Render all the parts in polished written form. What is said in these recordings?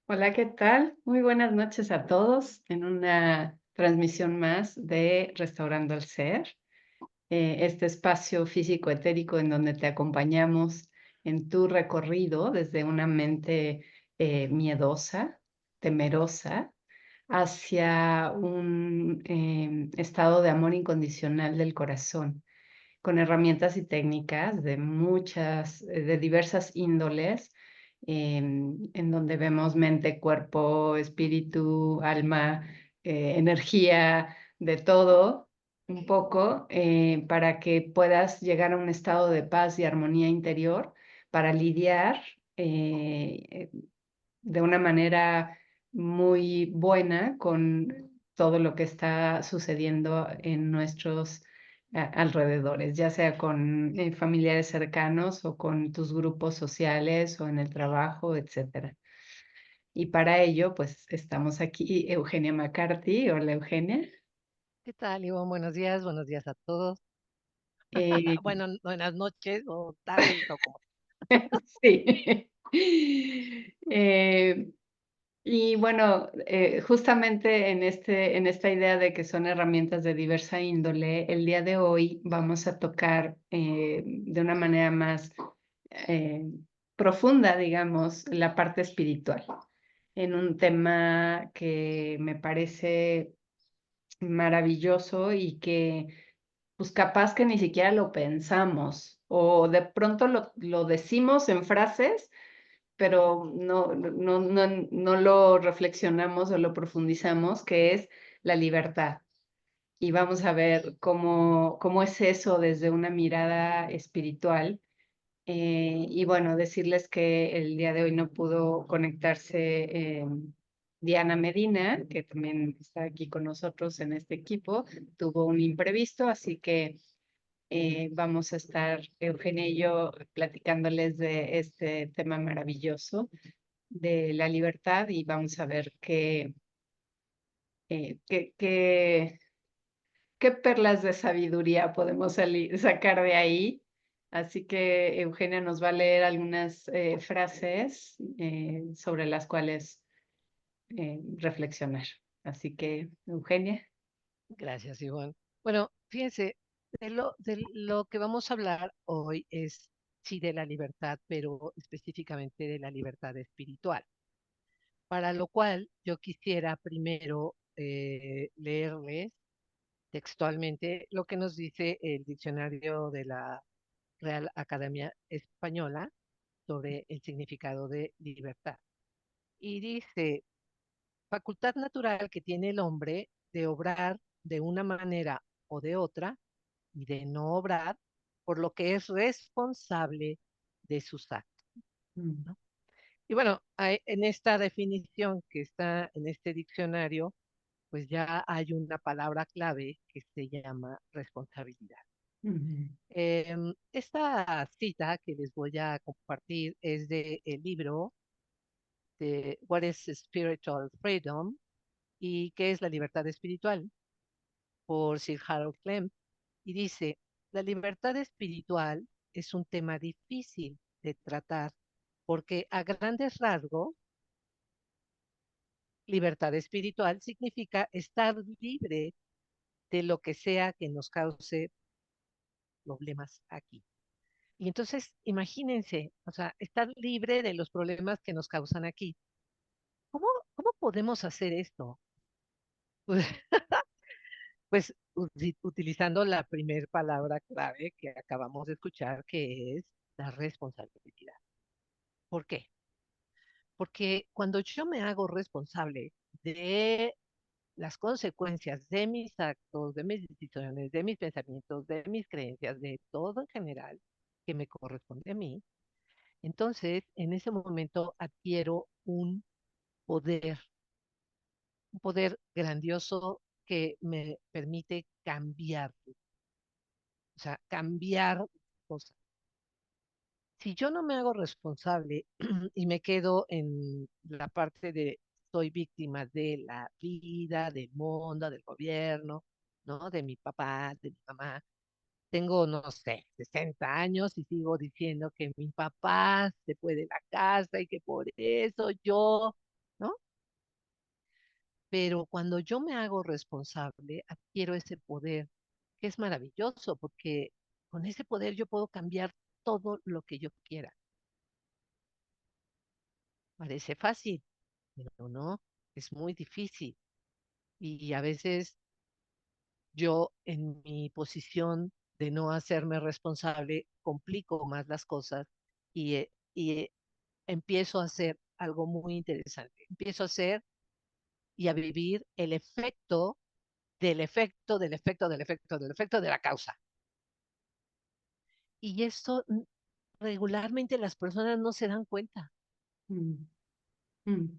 Hola, ¿qué tal? Muy buenas noches a todos en una transmisión más de Restaurando el Ser, este espacio físico etérico en donde te acompañamos en tu recorrido desde una mente miedosa, temerosa, hacia un estado de amor incondicional del corazón, con herramientas y técnicas de diversas índoles, en donde vemos mente, cuerpo, espíritu, alma, energía, de todo, un poco, para que puedas llegar a un estado de paz y armonía interior para lidiar eh, de una manera muy buena con todo lo que está sucediendo en nuestros alrededores, ya sea con familiares cercanos o con tus grupos sociales o en el trabajo, etcétera. Y para ello, pues estamos aquí Eugenia McCarthy. Hola, Eugenia. ¿Qué tal, Ivonne? Buenos días a todos. Eh, Bueno, buenas noches o tardes o como. sí. Eh, Y bueno, justamente en esta idea de que son herramientas de diversa índole, el día de hoy vamos a tocar de una manera más eh, profunda, digamos, la parte espiritual, en un tema que me parece maravilloso y que pues capaz que ni siquiera lo pensamos o de pronto lo decimos en frases pero no lo reflexionamos o lo profundizamos, que es la libertad. Y vamos a ver cómo es eso desde una mirada espiritual. Y bueno, decirles que el día de hoy no pudo conectarse Diana Medina, que también está aquí con nosotros en este equipo, tuvo un imprevisto, así que vamos a estar Eugenia y yo platicándoles de este tema maravilloso de la libertad y vamos a ver eh, qué, qué, qué perlas de sabiduría podemos sacar de ahí. Así que Eugenia nos va a leer algunas frases sobre las cuales reflexionar. Así que, Eugenia. Gracias, Ivonne. Bueno, fíjense, de lo que vamos a hablar hoy es, sí, de la libertad, pero específicamente de la libertad espiritual. Para lo cual yo quisiera primero leerles textualmente lo que nos dice el diccionario de la Real Academia Española sobre el significado de libertad. Y dice: facultad natural que tiene el hombre de obrar de una manera o de otra y de no obrar, por lo que es responsable de sus actos, Mm, ¿no? Y bueno, en esta definición que está en este diccionario, pues ya hay una palabra clave que se llama responsabilidad. mm, Esta cita que les voy a compartir es del libro de What is Spiritual Freedom y qué es la libertad espiritual, por Sir Harold Clem, y dice: la libertad espiritual es un tema difícil de tratar porque a grandes rasgos, libertad espiritual significa estar libre de lo que sea que nos cause problemas aquí. Y entonces, imagínense, o sea, estar libre de los problemas que nos causan aquí. ¿Cómo, cómo podemos hacer esto? Pues utilizando la primer palabra clave que acabamos de escuchar, que es la responsabilidad. ¿Por qué? Porque cuando yo me hago responsable de las consecuencias de mis actos, de mis decisiones, de mis pensamientos, de mis creencias, de todo en general que me corresponde a mí, entonces en ese momento adquiero un poder grandioso que me permite cambiar, o sea, cambiar cosas. Si yo no me hago responsable y me quedo en la parte de soy víctima de la vida, del mundo, del gobierno, ¿no? De mi papá, de mi mamá. Tengo, no sé, 60 años y sigo diciendo que mi papá se fue de la casa y que por eso yo. ¿no? Pero cuando yo me hago responsable, adquiero ese poder, que es maravilloso, porque con ese poder yo puedo cambiar todo lo que yo quiera. Parece fácil, pero no, es muy difícil. Y a veces yo en mi posición de no hacerme responsable, complico más las cosas y empiezo a hacer algo muy interesante. Empiezo a hacer y a vivir el efecto del efecto, del efecto, del efecto, del efecto de la causa. Y esto regularmente las personas no se dan cuenta Mm, mm,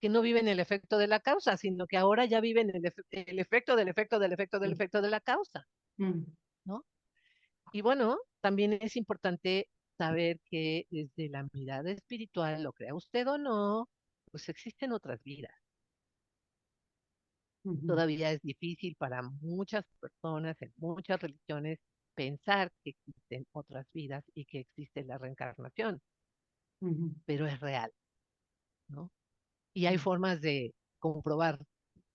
que no viven el efecto de la causa, sino que ahora ya viven el efecto del efecto del efecto del mm, efecto de la causa, mm, ¿no? Y bueno, también es importante saber que desde la mirada espiritual, lo crea usted o no, pues existen otras vidas. ujú, Todavía es difícil para muchas personas en muchas religiones pensar que existen otras vidas y que existe la reencarnación, ujú. pero es real, ¿no? Y hay Mm. formas de comprobar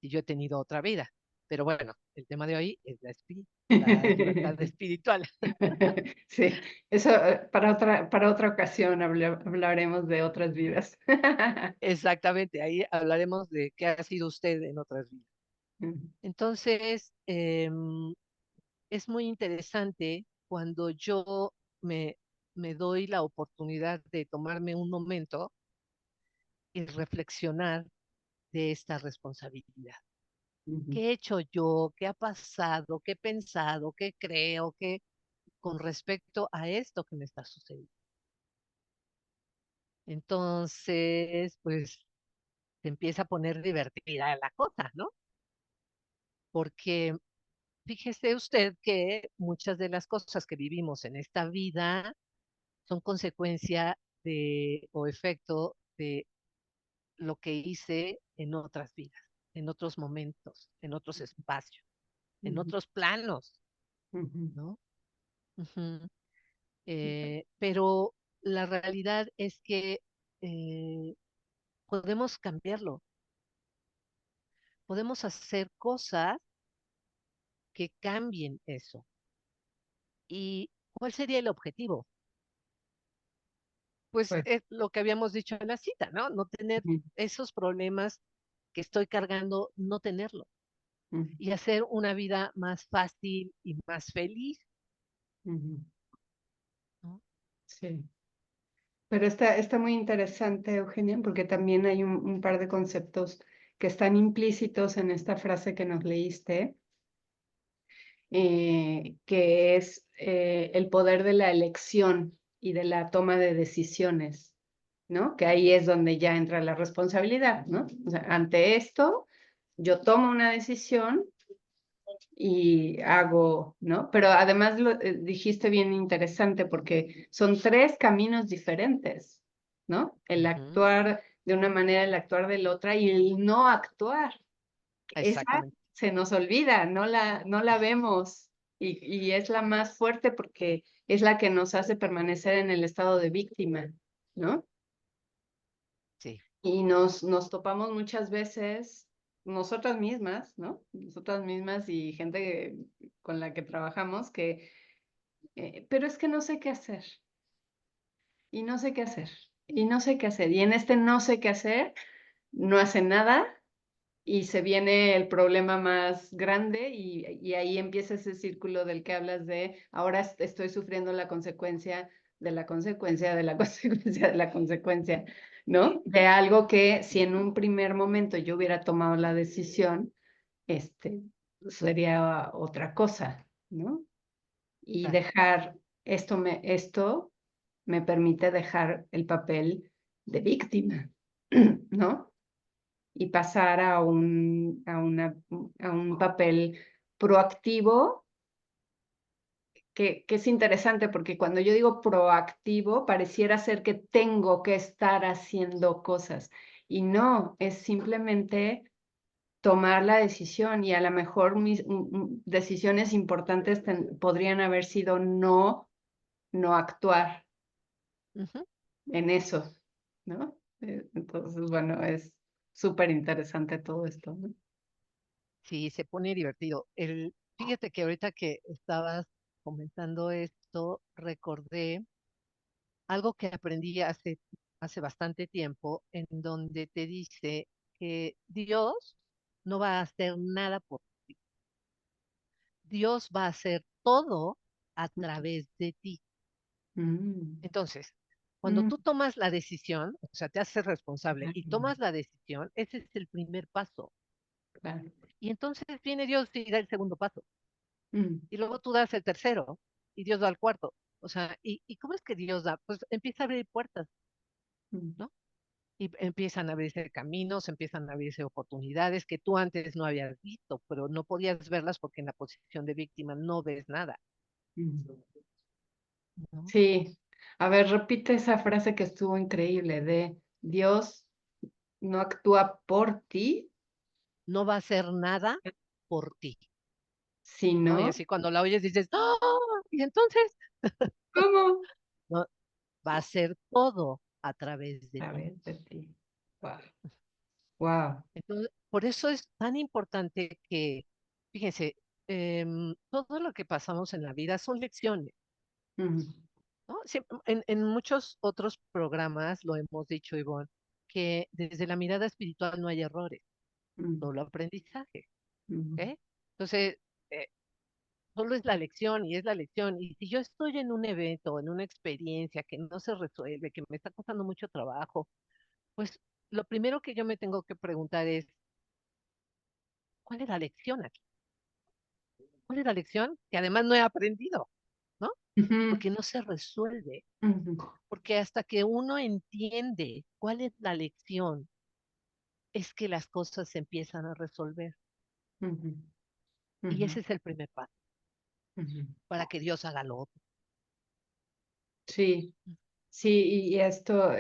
si yo he tenido otra vida. Pero bueno, el tema de hoy es la libertad espiritual. Sí, eso para otra ocasión hablaremos de otras vidas. Exactamente, ahí hablaremos de qué ha sido usted en otras vidas. Mm, Entonces, es muy interesante cuando yo me, me doy la oportunidad de tomarme un momento y reflexionar de esta responsabilidad. ujú, ¿Qué he hecho yo? ¿Qué ha pasado? ¿Qué he pensado? ¿Qué creo? ¿Qué con respecto a esto que me está sucediendo? Entonces, pues se empieza a poner divertida la cosa, ¿no? Porque fíjese usted que muchas de las cosas que vivimos en esta vida son consecuencia de o efecto de lo que hice en otras vidas, en otros momentos, en otros espacios, en ujú, otros planos, ujú. ¿no? Ujú. Pero la realidad es que eh, podemos cambiarlo, podemos hacer cosas que cambien eso. ¿Y cuál sería el objetivo? Pues Pues, es lo que habíamos dicho en la cita, ¿no? No tener ujú, esos problemas que estoy cargando, no tenerlo ujú, y hacer una vida más fácil y más feliz, ujú. ¿no? Sí. Pero está muy interesante, Eugenia, porque también hay un par de conceptos que están implícitos en esta frase que nos leíste, que es el poder de la elección y de la toma de decisiones, ¿no? Que ahí es donde ya entra la responsabilidad, ¿no? O sea, ante esto, yo tomo una decisión y hago, ¿no? Pero además lo dijiste bien interesante porque son tres caminos diferentes, ¿no? El Ujú. actuar de una manera, el actuar de la otra y el no actuar. Esa Exactamente, se nos olvida, no la vemos y es la más fuerte porque es la que nos hace permanecer en el estado de víctima, ¿no? sí. Y nos topamos muchas veces nosotras mismas, ¿no? Nosotras mismas y gente con la que trabajamos que, pero es que no sé qué hacer, y no sé qué hacer, y no sé qué hacer, y en este no sé qué hacer, no hace nada, y se viene el problema más grande y ahí empieza ese círculo del que hablas de ahora estoy sufriendo la consecuencia de la consecuencia de la consecuencia de la consecuencia, ¿no? De algo que si en un primer momento yo hubiera tomado la decisión, este, sería otra cosa, ¿no? Y Claro. dejar esto me permite dejar el papel de víctima, ¿no? Y pasar a un papel proactivo, que es interesante porque cuando yo digo proactivo, pareciera ser que tengo que estar haciendo cosas y no, es simplemente tomar la decisión y a lo mejor mis decisiones importantes podrían haber sido no actuar Ujú. en eso, ¿no? Entonces, bueno, súper interesante todo esto, ¿no? Sí, se pone divertido. Fíjate que ahorita que estabas comentando esto, recordé algo que aprendí hace bastante tiempo, en donde te dice que Dios no va a hacer nada por ti. Dios va a hacer todo a través de ti. Mm, Entonces, cuando mm, tú tomas la decisión, o sea, te haces responsable y claro, tomas la decisión, ese es el primer paso. claro. Y entonces viene Dios y da el segundo paso. Mm, Y luego tú das el tercero y Dios da el cuarto. O sea, ¿y cómo es que Dios da? Pues empieza a abrir puertas, mm, ¿no? Y empiezan a abrirse caminos, empiezan a abrirse oportunidades que tú antes no habías visto, pero no podías verlas porque en la posición de víctima no ves nada, mm. ¿no? Sí, a ver, repite esa frase que estuvo increíble de Dios no actúa por ti, No va a hacer nada por ti, ¿no? Y sino así cuando la oyes dices, ¡ah! Y entonces, ¿cómo? no, va a ser todo a través de A ti. ver, de ti. Wow. Wow. Entonces, por eso es tan importante que, fíjense, todo lo que pasamos en la vida son lecciones, ¿no? En muchos otros programas lo hemos dicho, Ivonne, que desde la mirada espiritual no hay errores, solo aprendizaje, ¿ok? Entonces, eh, solo es la lección y es la lección. Y si yo estoy en un evento, en una experiencia que no se resuelve, que me está costando mucho trabajo, pues lo primero que yo me tengo que preguntar es, ¿cuál es la lección aquí? ¿Cuál es la lección? Que además no he aprendido, ¿no? Porque no se resuelve. Porque hasta que uno entiende cuál es la lección, es que las cosas se empiezan a resolver. Y ese es el primer paso para que Dios haga lo otro. Sí, sí, y esto,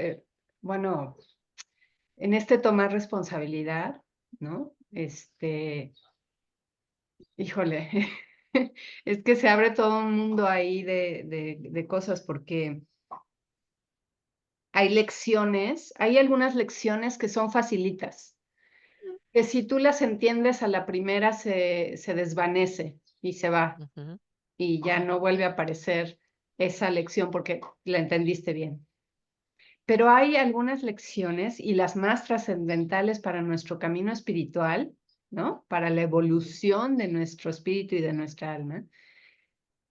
bueno, en este tomar responsabilidad, ¿no? Híjole, es que se abre todo un mundo ahí de cosas porque hay lecciones, hay algunas lecciones que son facilitas, que si tú las entiendes a la primera se desvanece y se va Ujú, y ya no vuelve a aparecer esa lección porque la entendiste bien. Pero hay algunas lecciones y las más trascendentales para nuestro camino espiritual, ¿no? Para la evolución de nuestro espíritu y de nuestra alma,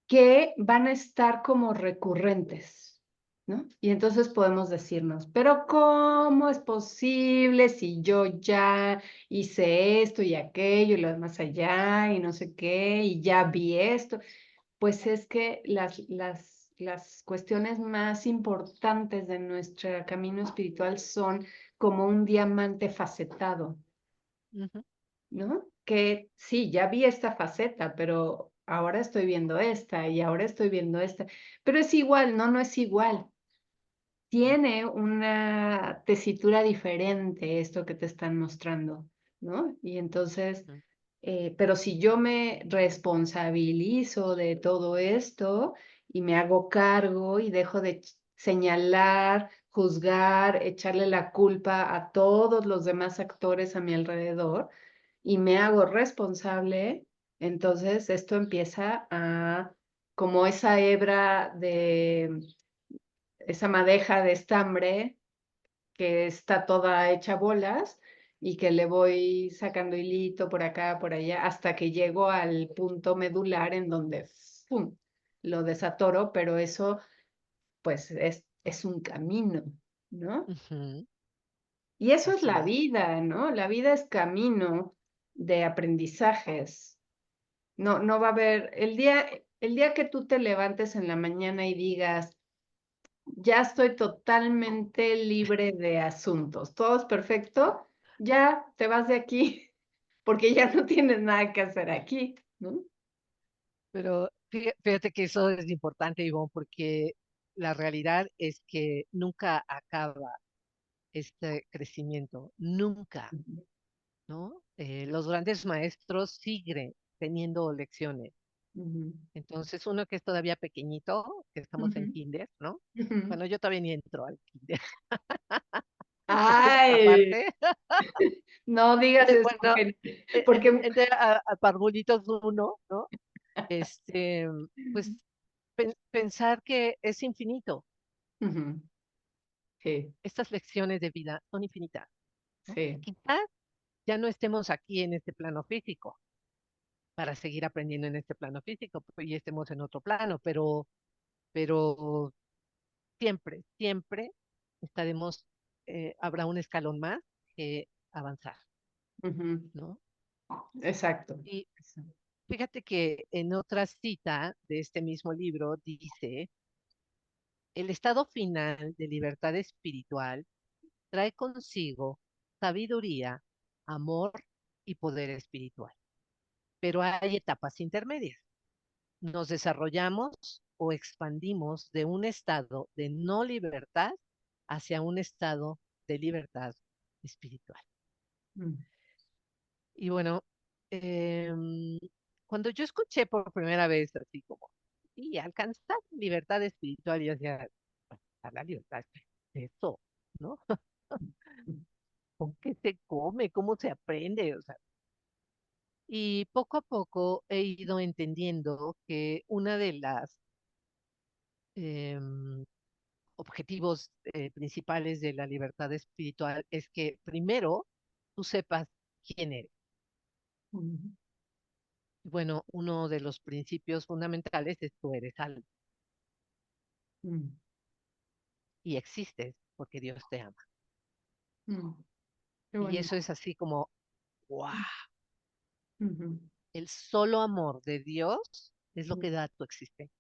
que van a estar como recurrentes, ¿no? Y entonces podemos decirnos, pero ¿cómo es posible si yo ya hice esto y aquello y lo demás allá y no sé qué y ya vi esto? Pues es que las cuestiones más importantes de nuestro camino espiritual son como un diamante facetado, ujú, ¿no? Que sí, ya vi esta faceta, pero ahora estoy viendo esta y ahora estoy viendo esta, pero es igual, no, no es igual. Tiene una tesitura diferente esto que te están mostrando, ¿no? Y entonces, ujú, pero si yo me responsabilizo de todo esto y me hago cargo y dejo de señalar, juzgar, echarle la culpa a todos los demás actores a mi alrededor y me hago responsable, entonces esto empieza a, como esa hebra de, esa madeja de estambre que está toda hecha bolas y que le voy sacando hilito por acá, por allá, hasta que llego al punto medular en donde ¡fum! Lo desatoro, pero eso pues es un camino, ¿no? ujú. Y eso es Así la es. vida, ¿no? La vida es camino de aprendizajes. No, no va a haber, el día que tú te levantes en la mañana y digas, ya estoy totalmente libre de asuntos, todo es perfecto, ya te vas de aquí, porque ya no tienes nada que hacer aquí, ¿no? Pero fíjate que eso es importante, Ivonne, porque la realidad es que nunca acaba este crecimiento, nunca, Ujú, ¿no? Los grandes maestros siguen teniendo lecciones. ujú, Entonces, uno que es todavía pequeñito, que estamos en ujú, kinder, ¿no? ujú. Bueno, yo todavía ni entro al kinder. esta Ay, parte. no digas eso, Bueno, porque entre a Parvulitos uno, ¿no? Este, pues pensar que es infinito. Ujú, sí, Estas lecciones de vida son infinitas, ¿no? sí. Quizás ya no estemos aquí en este plano físico para seguir aprendiendo en este plano físico y estemos en otro plano, pero siempre, siempre estaremos, habrá un escalón más que avanzar, Ujú, ¿no? exacto. Y fíjate que en otra cita de este mismo libro dice, el estado final de libertad espiritual trae consigo sabiduría, amor y poder espiritual, pero hay etapas intermedias. Nos desarrollamos o expandimos de un estado de no libertad hacia un estado de libertad espiritual. Mm, Y bueno, em, cuando yo escuché por primera vez así como, y alcanzar libertad espiritual, yo decía, a la libertad es eso, ¿no? mm, ¿Con qué se come? ¿Cómo se aprende? O sea, y poco a poco he ido entendiendo que una de las em, objetivos principales de la libertad espiritual es que primero tú sepas quién eres. mm, Bueno, uno de los principios fundamentales es tú eres alma mm, y existes porque Dios te ama. mm. Qué Y eso bonito. es así como, wow, Ujú, el solo amor de Dios es lo que mm, da tu existencia.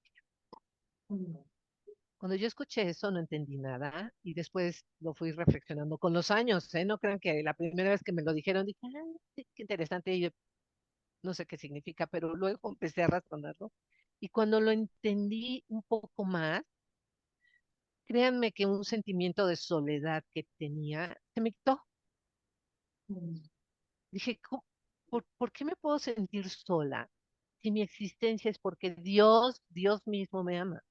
mm. Cuando yo escuché eso no entendí nada y después lo fui reflexionando con los años, ¿eh? No crean que la primera vez que me lo dijeron dije, ah, sí, qué interesante, y yo no sé qué significa, pero luego empecé a razonarlo. Y cuando lo entendí un poco más, créanme que un sentimiento de soledad que tenía se me quitó. Mm. Dije, ¿por qué me puedo sentir sola si mi existencia es porque Dios mismo me ama?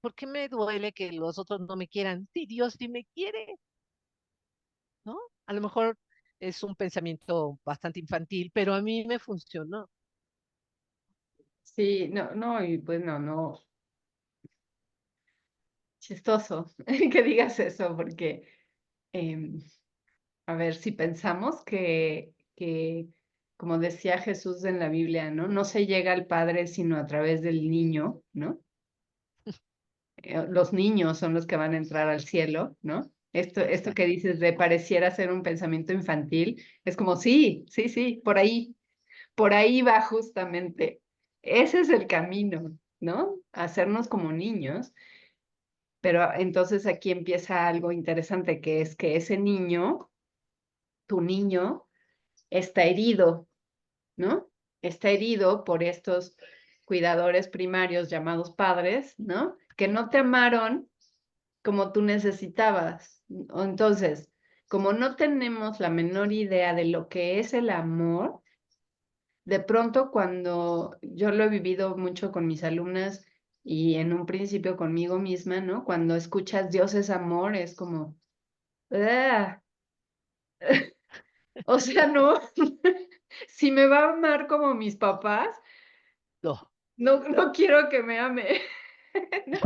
¿Por qué me duele que los otros no me quieran? Si Dios sí me quiere, ¿no? A lo mejor es un pensamiento bastante infantil, pero a mí me funcionó. Sí, no, no, y pues no, no, chistoso que digas eso, porque, em, a ver, si pensamos como decía Jesús en la Biblia, ¿no? No se llega al Padre sino a través del niño, ¿no? Los niños son los que van a entrar al cielo, ¿no? Esto que Exacto. dices de pareciera ser un pensamiento infantil, es como, sí, sí, sí, por ahí va justamente. Ese es el camino, ¿no? Hacernos como niños, pero entonces aquí empieza algo interesante, que es que ese niño, tu niño, está herido, ¿no? Está herido por estos cuidadores primarios llamados padres, ¿no? Que no te amaron como tú necesitabas. Entonces, como no tenemos la menor idea de lo que es el amor, de pronto cuando yo lo he vivido mucho con mis alumnas y en un principio conmigo misma, ¿no? Cuando escuchas Dios es amor, es como, "Ah". O sea, no, si me va a amar como mis papás, No, no quiero que me ame, ¿no?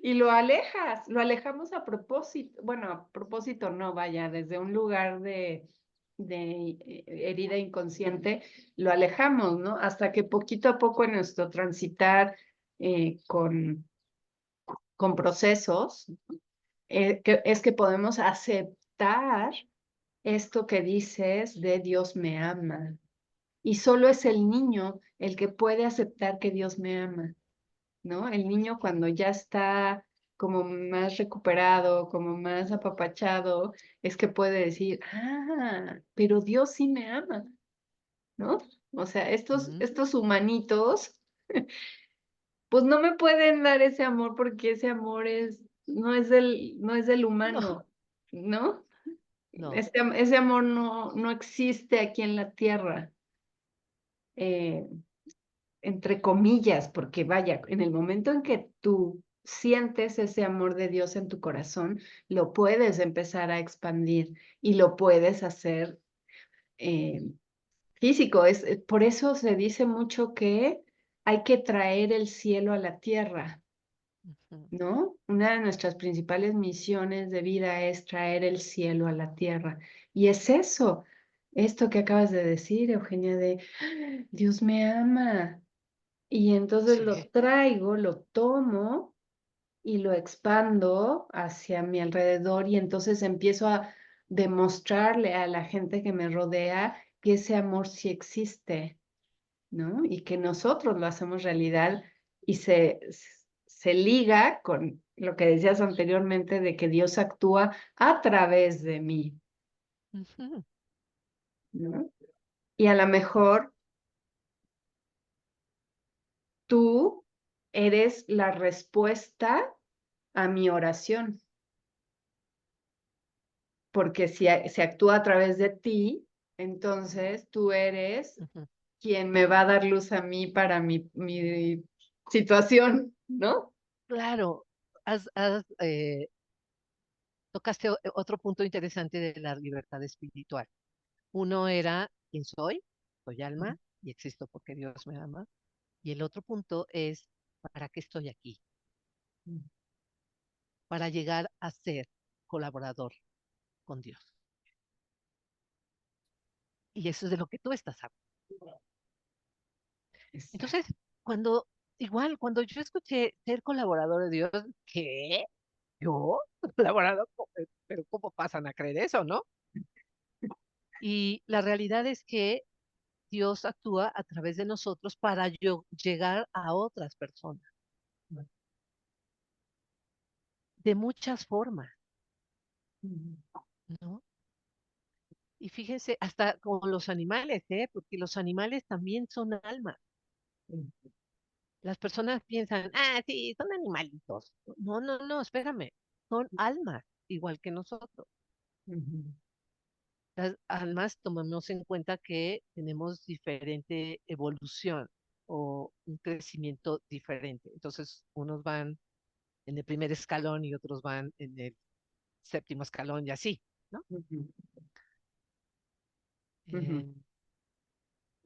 Y lo alejamos a propósito, bueno, a propósito no, vaya, desde un lugar de herida inconsciente, lo alejamos, ¿no? Hasta que poquito a poco en nuestro transitar con procesos, es que podemos aceptar esto que dices de Dios me ama. Y solo es el niño el que puede aceptar que Dios me ama. ¿No? El niño cuando ya está como más recuperado, como más apapachado, es que puede decir, ah, pero Dios sí me ama, ¿no? O sea, mm, estos humanitos, pues no me pueden dar ese amor porque ese amor no es del no, humano, ¿no? no, Ese amor no existe aquí en la tierra. Eh, entre comillas, porque vaya, en el momento en que tú sientes ese amor de Dios en tu corazón, lo puedes empezar a expandir y lo puedes hacer eh, físico. Por eso se dice mucho que hay que traer el cielo a la tierra, Ujú, ¿no? Una de nuestras principales misiones de vida es traer el cielo a la tierra. Y es eso, esto que acabas de decir, Eugenia, de "Ah, Dios me ama". Y entonces lo sí. traigo, lo tomo y lo expando hacia mi alrededor y entonces empiezo a demostrarle a la gente que me rodea que ese amor sí existe, ¿no? Y que nosotros lo hacemos realidad y se liga con lo que decías anteriormente de que Dios actúa a través de mí, Ujú, ¿no? Y a lo mejor tú eres la respuesta a mi oración, porque si se actúa a través de ti, entonces tú eres ujú. quien me va a dar luz a mí para mi situación, ¿no? Claro, tocaste otro punto interesante de la libertad espiritual. Uno era quién soy, soy alma y existo porque Dios me ama. Y el otro punto es para qué estoy aquí, para llegar a ser colaborador con Dios. Y eso es de lo que tú estás hablando. Exacto. Entonces, cuando yo escuché ser colaborador de Dios, ¿qué? ¿Yo? ¿Colaborador? Pero ¿cómo pasan a creer eso, no? Y la realidad es que Dios actúa a través de nosotros para yo llegar a otras personas, de muchas formas, ¿no? Y fíjense, hasta con los animales, ¿eh? Porque los animales también son almas. Las personas piensan, ah, sí, son animalitos. No, no, no, espérame, son almas, igual que nosotros. Además, tomemos en cuenta que tenemos diferente evolución o un crecimiento diferente. Entonces, unos van en el primer escalón y otros van en el séptimo escalón y así, ¿no? Eh,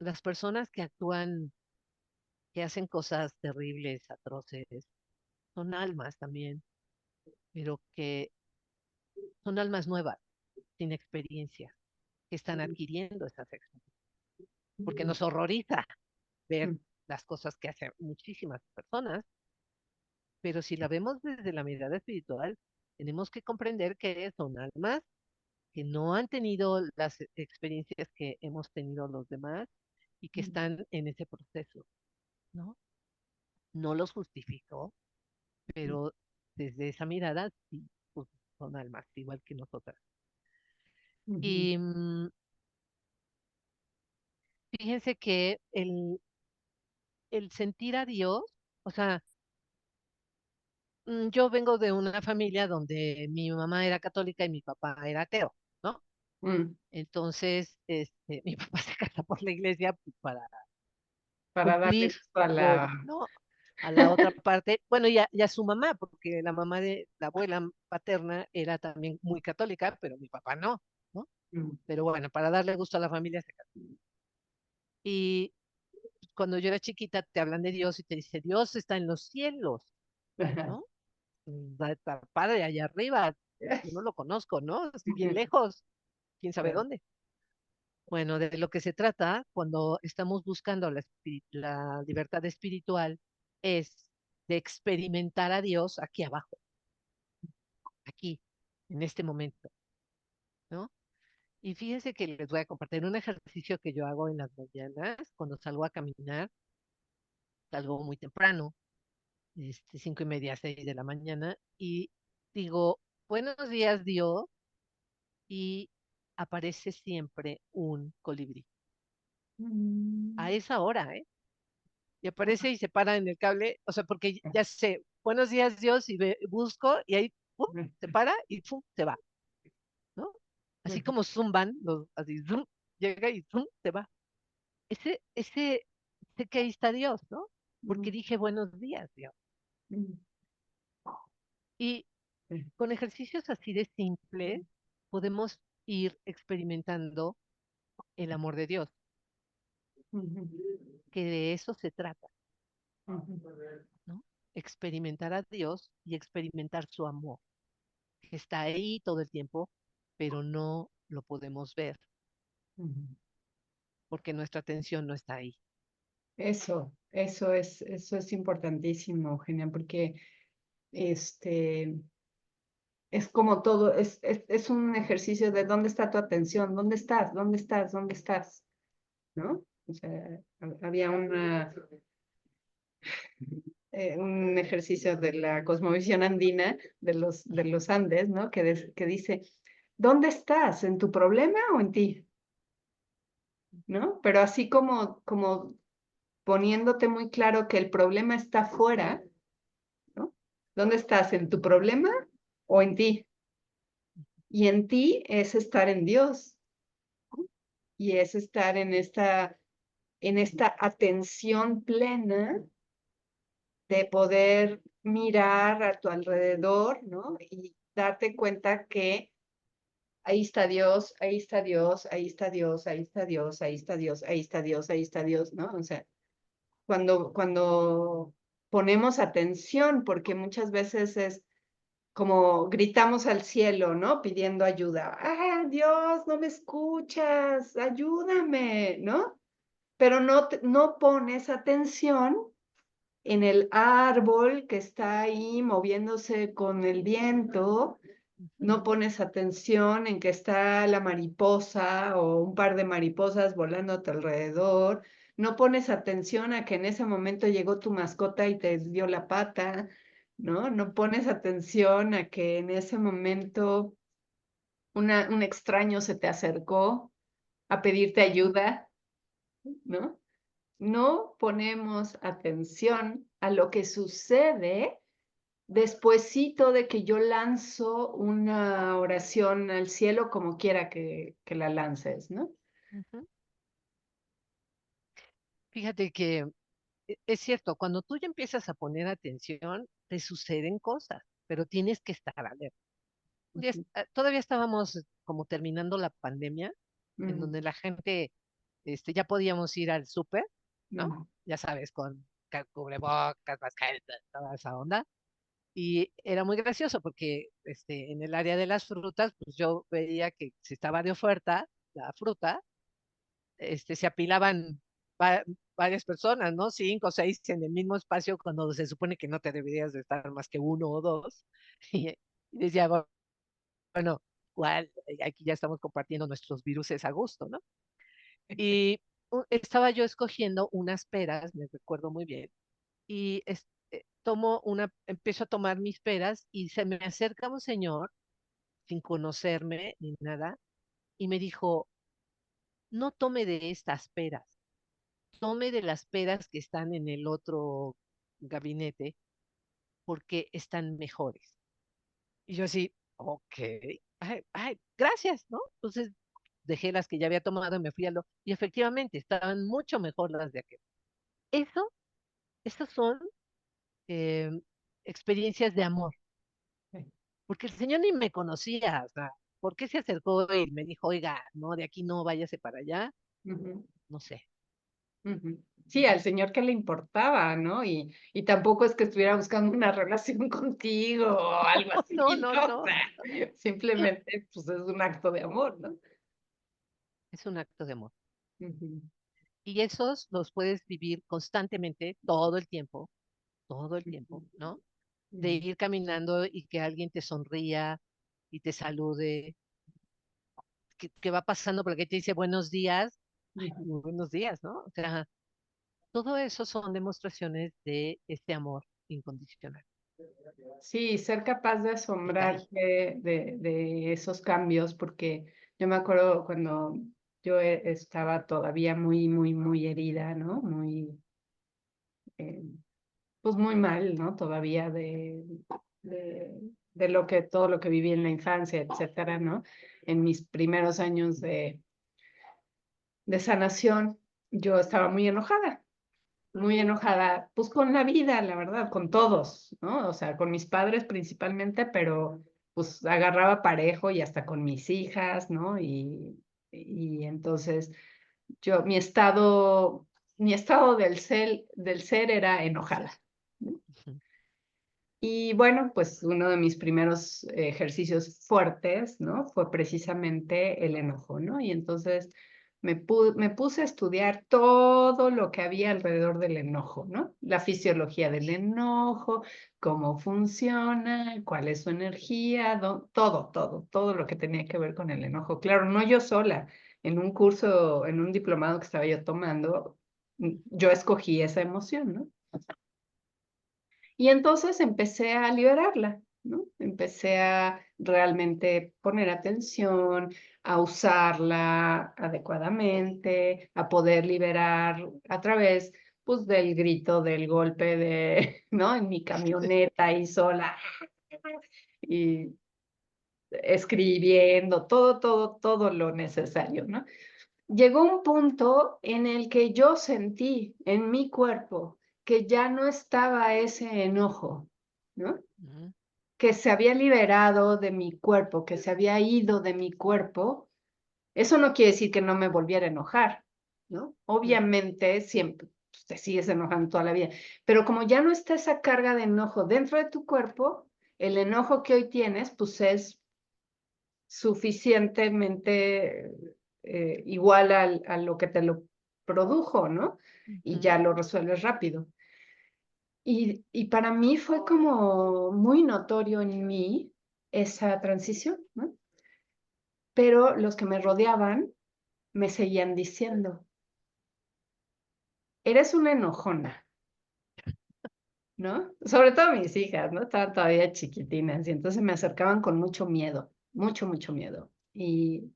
las personas que actúan, que hacen cosas terribles, atroces, son almas también, pero que son almas nuevas, sin experiencia, que están adquiriendo esas experiencias, porque nos horroriza ver las cosas que hacen muchísimas personas, pero si la vemos desde la mirada espiritual, tenemos que comprender que son almas que no han tenido las experiencias que hemos tenido los demás y que están en ese proceso, ¿no? No los justifico, pero desde esa mirada sí, pues, son almas, igual que nosotras. Y fíjense que el sentir a Dios, o sea, yo vengo de una familia donde mi mamá era católica y mi papá era ateo, ¿no? Entonces, mi papá se casa por la iglesia pues, para Para darle cumplir gusto a o, la... ¿no? A la otra parte, bueno, y a su mamá, porque la mamá de la abuela paterna era también muy católica, pero mi papá no, ¿no? Pero bueno, para darle gusto a la familia se casó. Y cuando yo era chiquita te hablan de Dios y te dice, Dios está en los cielos, ¿no? Va a estar padre allá arriba, yo no lo conozco, ¿no? Estoy bien lejos, quién sabe dónde. Bueno, de lo que se trata cuando estamos buscando la libertad espiritual es de experimentar a Dios aquí abajo, aquí, en este momento, ¿no? Y fíjense que les voy a compartir un ejercicio que yo hago en las mañanas cuando salgo a caminar, salgo muy temprano, 5:30, 6 de la mañana, y digo, buenos días Dios, y aparece siempre un colibrí. A esa hora, ¿eh? Y aparece y se para en el cable, o sea, porque ya sé, buenos días Dios, y busco, y ahí, ¡pum!, se para y ¡pum!, se va, ¿no? Así como zumban, así, zum, llega y ¡zum!, se va. Sé que ahí está Dios, ¿no? Porque dije buenos días, Dios. Y Sí. con ejercicios así de simples podemos ir experimentando el amor de Dios, Ujú, que de eso se trata, ujú, ¿no? Experimentar a Dios y experimentar su amor, que está ahí todo el tiempo, pero no lo podemos ver ujú. porque nuestra atención no está ahí. Eso es importantísimo, Eugenia, porque este, es como todo, es un ejercicio de dónde está tu atención, dónde estás, dónde estás, dónde estás, ¿no? O sea, había un ejercicio de la cosmovisión andina de los Andes, ¿no? Que dice, ¿dónde estás? ¿En tu problema o en ti? ¿No? Pero así como poniéndote muy claro que el problema está fuera, ¿no? ¿Dónde estás? ¿En tu problema o en ti? Y en ti es estar en Dios y es estar en esta atención plena de poder mirar a tu alrededor, ¿no? Y darte cuenta que ahí está Dios, ahí está Dios, ahí está Dios, ahí está Dios, ahí está Dios, ahí está Dios, ahí está Dios, ¿no? O sea, cuando ponemos atención, porque muchas veces es como gritamos al cielo, ¿no? Pidiendo ayuda. ¡Ah, Dios, no me escuchas! ¡Ayúdame! ¿No? Pero no pones atención en el árbol que está ahí moviéndose con el viento, Ujú, no pones atención en que está la mariposa o un par de mariposas volando a tu alrededor, no pones atención a que en ese momento llegó tu mascota y te dio la pata, ¿no? No pones atención a que en ese momento un extraño se te acercó a pedirte ayuda, ¿no? No ponemos atención a lo que sucede despuésito de que yo lanzo una oración al cielo, como quiera que la lances, ¿no? ujú. Fíjate que es cierto, cuando tú ya empiezas a poner atención, te suceden cosas, pero tienes que estar alerta. Ujú, Todavía estábamos como terminando la pandemia, en ujú, donde la gente ya podíamos ir al súper, ¿no? ujú, Ya sabes, con cubrebocas, mascareta, toda esa onda. Y era muy gracioso porque en el área de las frutas, pues yo veía que si estaba de oferta la fruta, se apilaban va- varias personas, ¿no? 5 o 6 en el mismo espacio cuando se supone que no te deberías de estar más que uno o dos. Y decía, bueno, igual aquí ya estamos compartiendo nuestros viruses a gusto, ¿no? Y estaba yo escogiendo unas peras, me recuerdo muy bien, y empiezo a tomar mis peras y se me acerca un señor sin conocerme ni nada y me dijo, no tome de estas peras, tome de las peras que están en el otro gabinete porque están mejores. Y yo así, ok, ay, ay, gracias, ¿no? Entonces dejé las que ya había tomado y me fui a lo... Y efectivamente, estaban mucho mejor las de aquel. Eso, esas son eh, experiencias de amor, porque el Señor ni me conocía, o sea, ¿por qué se acercó y me dijo, oiga, no, de aquí no, váyase para allá? ujú, No sé. ujú. Sí, al señor que le importaba, ¿no? Y tampoco es que estuviera buscando una relación contigo o algo así, No, no, ¿no? O no. sea, simplemente, pues es un acto de amor, ¿no? Es un acto de amor. Ujú, Y esos los puedes vivir constantemente, todo el tiempo, ¿no? De ujú, ir caminando y que alguien te sonría y te salude, que va pasando por aquí y te dice buenos días, ay, ujú. muy buenos días, ¿no? O sea, todo eso son demostraciones de este amor incondicional Sí, ser capaz de que está ahí. asombrarte de esos cambios, porque yo me acuerdo cuando yo estaba todavía muy herida, ¿no? Eh, pues muy mal, ¿no? Todavía de, de todo lo que viví en la infancia, etcétera, ¿no? En mis primeros años de sanación, yo estaba muy enojada, muy enojada, pues con la vida, la verdad, con todos, ¿no? O sea, con mis padres principalmente, pero pues agarraba parejo y hasta con mis hijas, ¿no? Y entonces yo, mi estado del ser era enojada, ¿no? Ujú, Y bueno, pues uno de mis primeros ejercicios fuertes, ¿no? Fue precisamente el enojo, ¿no? Y entonces me puse a estudiar todo lo que había alrededor del enojo, ¿no? La fisiología del enojo, cómo funciona, cuál es su energía, todo lo que tenía que ver con el enojo. Claro, no yo sola, en un curso, en un diplomado que estaba yo tomando, yo escogí esa emoción, ¿no? Y entonces empecé a liberarla, ¿no? Empecé a realmente poner atención, a usarla adecuadamente, a poder liberar a través, pues, del grito, del golpe de, ¿no? En mi camioneta ahí sola y escribiendo, todo lo necesario, ¿no? Llegó un punto en el que yo sentí en mi cuerpo que ya no estaba ese enojo, ¿no? ujú, Que se había liberado de mi cuerpo, que se había ido de mi cuerpo. Eso no quiere decir que no me volviera a enojar, ¿no? ujú, Obviamente siempre pues, te sigues enojando toda la vida, pero como ya no está esa carga de enojo dentro de tu cuerpo, el enojo que hoy tienes, pues es suficientemente igual a lo que te lo produjo, ¿no? Y ujú. ya lo resuelves rápido. Y para mí fue como muy notorio en mí esa transición, ¿no? Pero los que me rodeaban me seguían diciendo, eres una enojona, ¿no? Sobre todo mis hijas, ¿no? Estaban todavía chiquitinas y entonces me acercaban con mucho miedo, mucho miedo. Y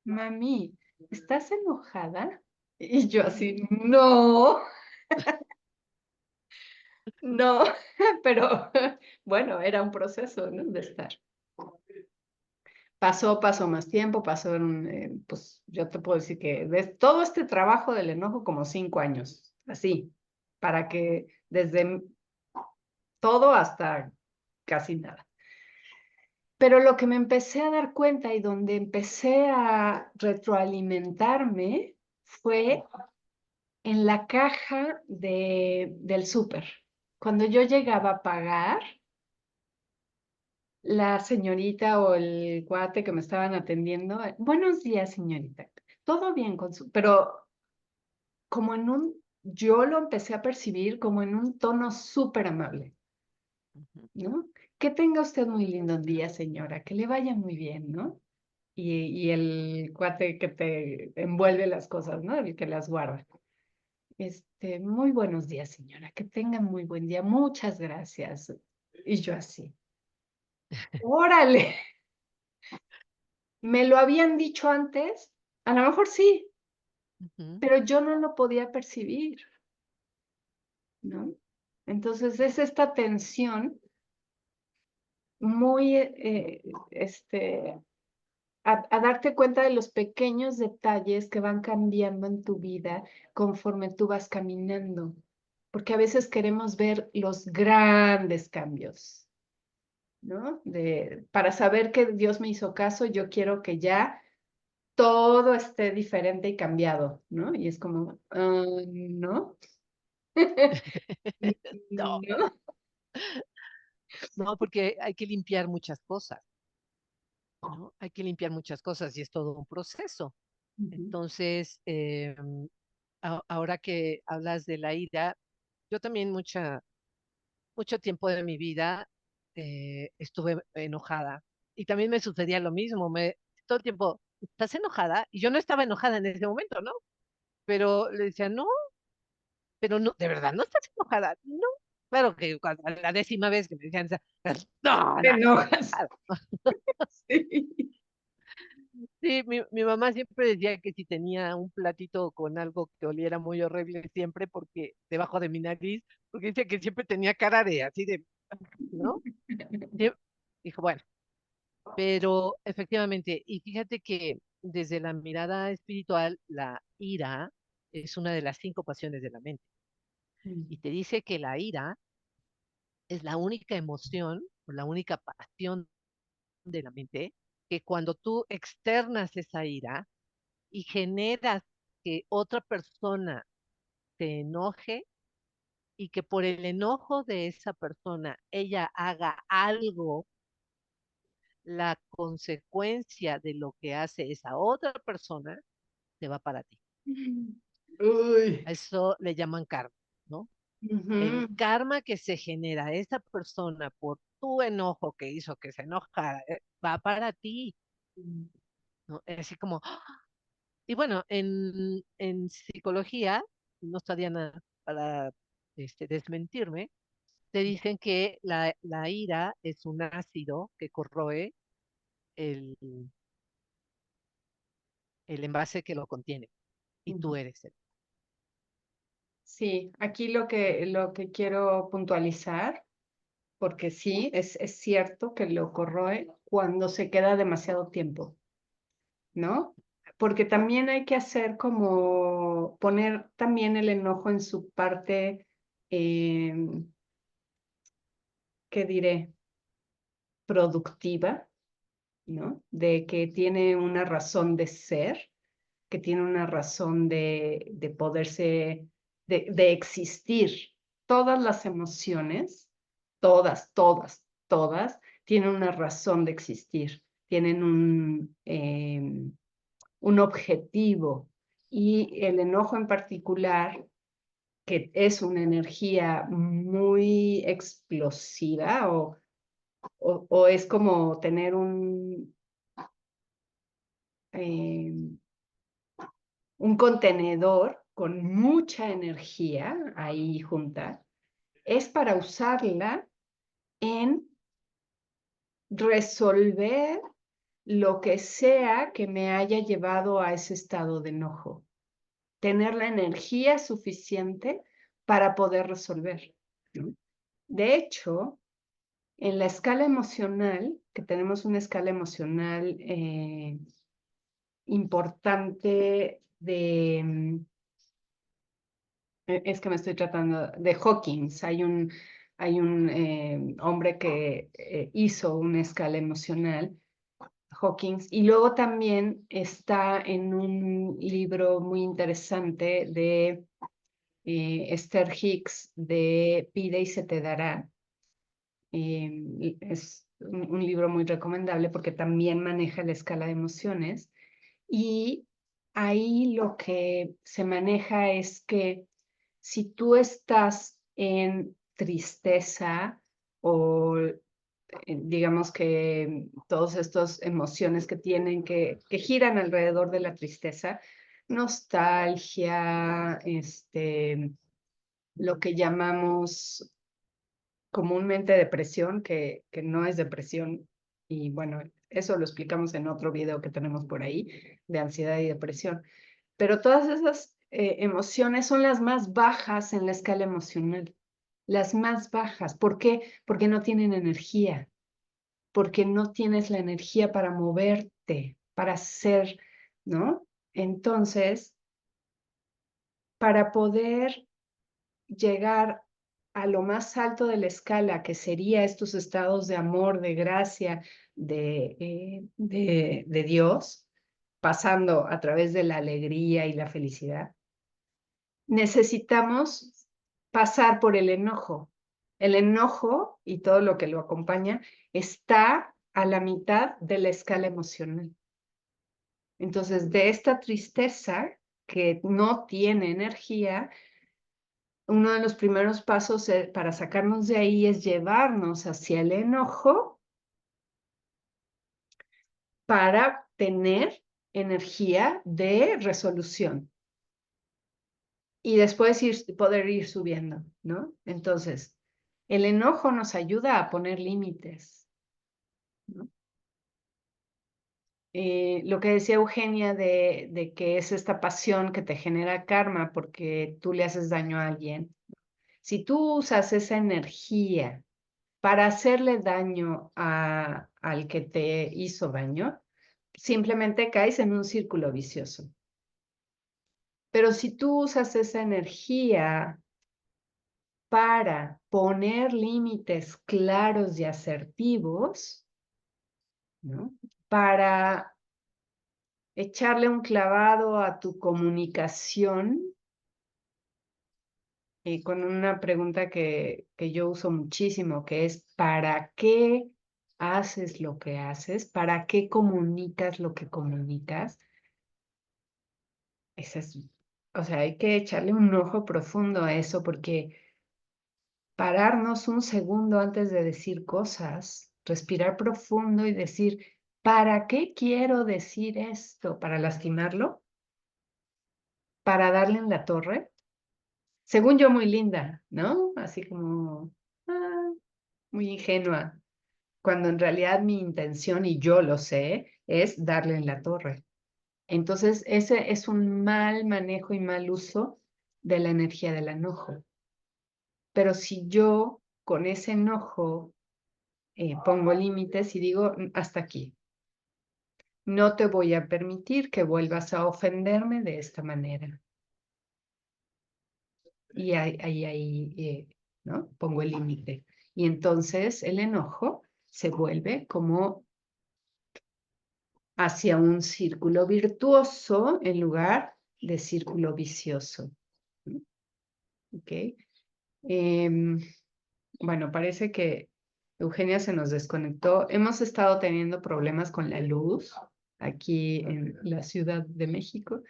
mami, ¿estás enojada? Y yo así, no, no, pero bueno, era un proceso, ¿no? De estar. Pasó más tiempo, pues yo te puedo decir que de todo este trabajo del enojo como 5 años, así, para que desde todo hasta casi nada. Pero lo que me empecé a dar cuenta y donde empecé a retroalimentarme fue en la caja del súper. Cuando yo llegaba a pagar, la señorita o el cuate que me estaban atendiendo, buenos días, señorita. Todo bien con su, pero como en yo lo empecé a percibir como en un tono súper amable, Ujú. ¿no? Que tenga usted muy lindo día, señora, que le vaya muy bien, ¿no? Y el cuate que te envuelve las cosas, ¿no? El que las guarda. Muy buenos días, señora, que tenga muy buen día, muchas gracias. Y yo así, órale, ¿me lo habían dicho antes? A lo mejor sí, Ujú. pero yo no lo podía percibir, ¿no? Entonces es esta tensión muy, a darte cuenta de los pequeños detalles que van cambiando en tu vida conforme tú vas caminando, porque a veces queremos ver los grandes cambios, ¿no? Para saber que Dios me hizo caso, yo quiero que ya todo esté diferente y cambiado, ¿no? Y es como, no, No, no. no, porque hay que limpiar muchas cosas, ¿no? Hay que limpiar muchas cosas y es todo un proceso. Ujú, Entonces, ahora que hablas de la ira, yo también mucho tiempo de mi vida estuve enojada y también me sucedía lo mismo, todo el tiempo, ¿estás enojada? Y yo no estaba enojada en ese momento, ¿no? Pero le decía, no, pero no, de verdad, no estás enojada, no. Claro que a la 10ª vez que me decían, no, te no estoy enojas. enojada. Sí. Sí, mi mamá siempre decía que si tenía un platito con algo que oliera muy horrible siempre, porque debajo de mi nariz, porque dice que siempre tenía cara de así de, ¿no? Sí, dijo, bueno, pero efectivamente, y fíjate que desde la mirada espiritual, la ira es una de las 5 pasiones de la mente. y te dice que la ira es la única emoción o la única pasión de la mente, que cuando tú externas esa ira y generas que otra persona se enoje y que por el enojo de esa persona ella haga algo, la consecuencia de lo que hace esa otra persona te va para ti. Uy. A eso le llaman karma, ¿no? El Ujú. karma que se genera esa persona por tu enojo que hizo que se enojara, va para ti, ¿no? Es así como, ¡ah! Y bueno, en psicología, no está Diana para desmentirme, te dicen que la ira es un ácido que corroe el, el envase que lo contiene, y tú eres él. Sí, aquí lo que quiero puntualizar, porque sí, es cierto que lo corroe cuando se queda demasiado tiempo, ¿no? Porque también hay que hacer como poner también el enojo en su parte, eh, ¿qué diré? Productiva, ¿no? De que tiene una razón de ser, que tiene una razón de poderse, de existir. Todas las emociones, todas, tienen una razón de existir, tienen un objetivo. Y el enojo en particular, que es una energía muy explosiva o es como tener eh, un contenedor con mucha energía ahí junta, es para usarla en resolver lo que sea que me haya llevado a ese estado de enojo. Tener la energía suficiente para poder resolver, ¿no? De hecho, en la escala emocional, que tenemos una escala emocional importante es que me estoy tratando de Hawkins. Hay un hombre que hizo una escala emocional, Hawkins, y luego también está en un libro muy interesante de Esther Hicks de Pide y se te dará. Es un libro muy recomendable porque también maneja la escala de emociones y ahí lo que se maneja es que si tú estás en tristeza o digamos que todas estas emociones que tienen que giran alrededor de la tristeza, nostalgia, lo que llamamos comúnmente depresión, que no es depresión, y bueno, eso lo explicamos en otro video que tenemos por ahí, de ansiedad y depresión. Pero todas esas emociones son las más bajas en la escala emocional, las más bajas. ¿Por qué? Porque no tienen energía, porque no tienes la energía para moverte, para ser, ¿no? Entonces, para poder llegar a lo más alto de la escala, que sería estos estados de amor, de gracia, de Dios, pasando a través de la alegría y la felicidad, necesitamos pasar por el enojo. El enojo y todo lo que lo acompaña está a la mitad de la escala emocional. Entonces, de esta tristeza que no tiene energía, uno de los primeros pasos para sacarnos de ahí es llevarnos hacia el enojo para tener energía de resolución y después poder ir subiendo, ¿no? Entonces, el enojo nos ayuda a poner límites, ¿no? Lo que decía Eugenia de que es esta pasión que te genera karma porque tú le haces daño a alguien. Si tú usas esa energía para hacerle daño al que te hizo daño, simplemente caes en un círculo vicioso. Pero si tú usas esa energía para poner límites claros y asertivos, ¿no? Para echarle un clavado a tu comunicación con una pregunta que yo uso muchísimo, que es, ¿para qué haces lo que haces? ¿Para qué comunicas lo que comunicas? Esa es, o sea, hay que echarle un ojo profundo a eso porque pararnos un segundo antes de decir cosas, respirar profundo y decir, ¿para qué quiero decir esto? ¿Para lastimarlo? ¿Para darle en la torre? Según yo, muy linda, ¿no? Así como muy ingenua, cuando en realidad mi intención, y yo lo sé, es darle en la torre. Entonces, ese es un mal manejo y mal uso de la energía del enojo. Pero si yo con ese enojo pongo límites y digo, hasta aquí, no te voy a permitir que vuelvas a ofenderme de esta manera. Y ahí, ¿no? Pongo el límite. Y entonces el enojo se vuelve como hacia un círculo virtuoso en lugar de círculo vicioso. ¿Ok? Bueno, parece que Eugenia se nos desconectó. Hemos estado teniendo problemas con la luz aquí en la Ciudad de México.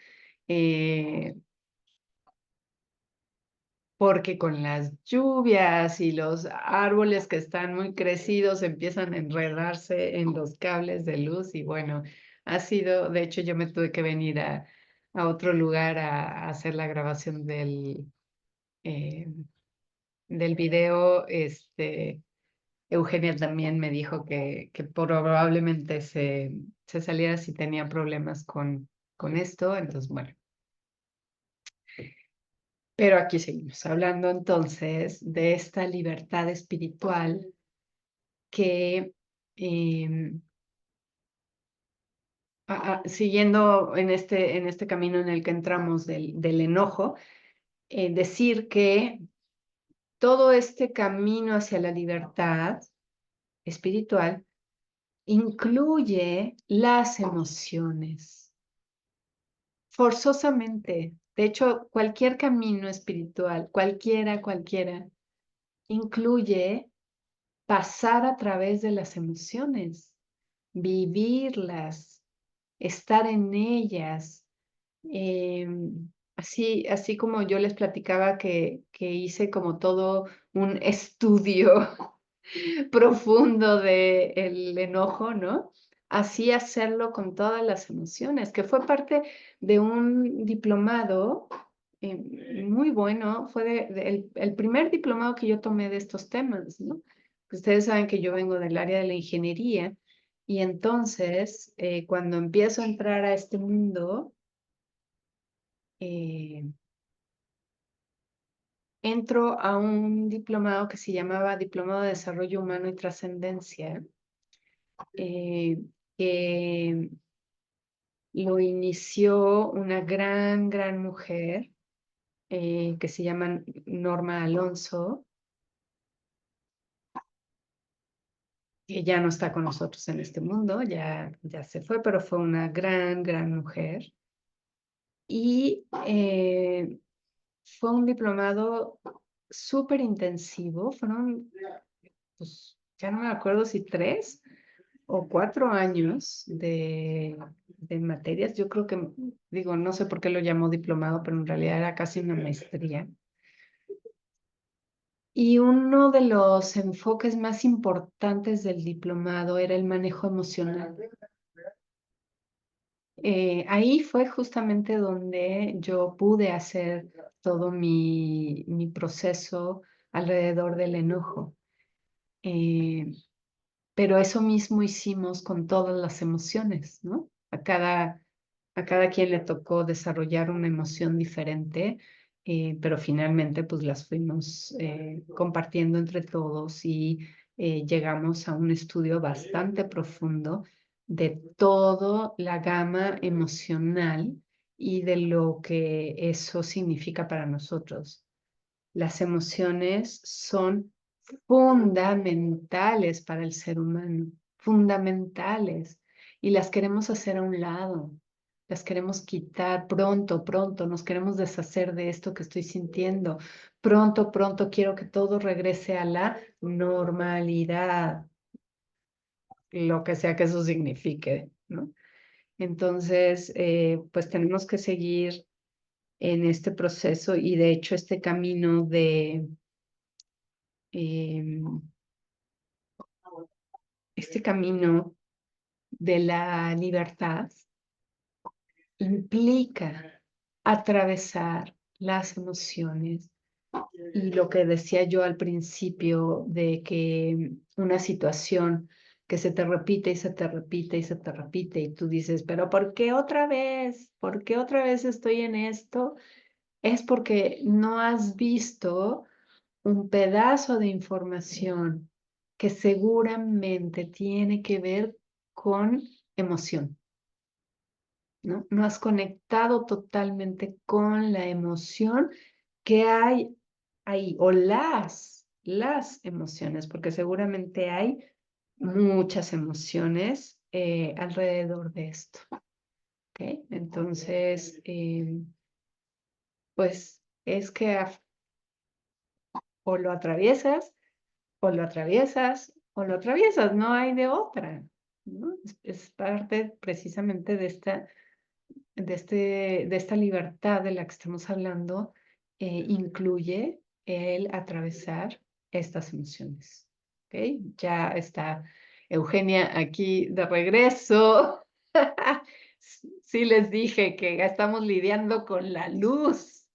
Eh, porque con las lluvias y los árboles que están muy crecidos empiezan a enredarse en los cables de luz y bueno, ha sido, de hecho yo me tuve que venir a otro lugar a hacer la grabación eh, del video. Eugenia también me dijo que probablemente se saliera si tenía problemas con esto, entonces bueno. Pero aquí seguimos hablando entonces de esta libertad espiritual que, siguiendo en este camino en el que entramos del enojo, decir que todo este camino hacia la libertad espiritual incluye las emociones, forzosamente. De hecho, cualquier camino espiritual, cualquiera, incluye pasar a través de las emociones, vivirlas, estar en ellas. Así como yo les platicaba que hice como todo un estudio profundo del enojo, ¿no? Así hacerlo con todas las emociones, que fue parte de un diplomado muy bueno, fue el primer diplomado que yo tomé de estos temas, ¿no? Ustedes saben que yo vengo del área de la ingeniería y entonces cuando empiezo a entrar a este mundo, eh, entro a un diplomado que se llamaba Diplomado de Desarrollo Humano y Trascendencia, eh, que lo inició una gran mujer que se llama Norma Alonso, que ya no está con nosotros en este mundo, ya se fue, pero fue una gran mujer. Y fue un diplomado súper intensivo, fueron, pues, ya no me acuerdo si 3 o 4 años de materias. Yo creo que, digo, no sé por qué lo llamó diplomado, pero en realidad era casi una maestría. Y uno de los enfoques más importantes del diplomado era el manejo emocional. Ahí fue justamente donde yo pude hacer todo mi proceso alrededor del enojo. Eh, pero eso mismo hicimos con todas las emociones, ¿no? A cada quien le tocó desarrollar una emoción diferente, pero finalmente pues las fuimos compartiendo entre todos y llegamos a un estudio bastante profundo de toda la gama emocional y de lo que eso significa para nosotros. Las emociones son fundamentales para el ser humano, fundamentales, y las queremos hacer a un lado, las queremos quitar pronto, pronto, nos queremos deshacer de esto que estoy sintiendo, pronto, pronto quiero que todo regrese a la normalidad, lo que sea que eso signifique, ¿no? Entonces, pues tenemos que seguir en este proceso y de hecho este camino de em, este camino de la libertad implica atravesar las emociones y lo que decía yo al principio de que una situación que se te repite y se te repite y se te repite y tú dices, pero ¿por qué otra vez? ¿Por qué otra vez estoy en esto? Es porque no has visto un pedazo de información que seguramente tiene que ver con emoción, ¿no? No has conectado totalmente con la emoción que hay ahí, o las emociones, porque seguramente hay muchas emociones alrededor de esto, ¿ok? Entonces, pues es que o lo atraviesas o lo atraviesas o lo atraviesas, no hay de otra, ¿no? Es parte precisamente de esta libertad de la que estamos hablando, incluye el atravesar estas emociones, ¿ok? Ya está Eugenia aquí de regreso. Sí les dije que estamos lidiando con la luz.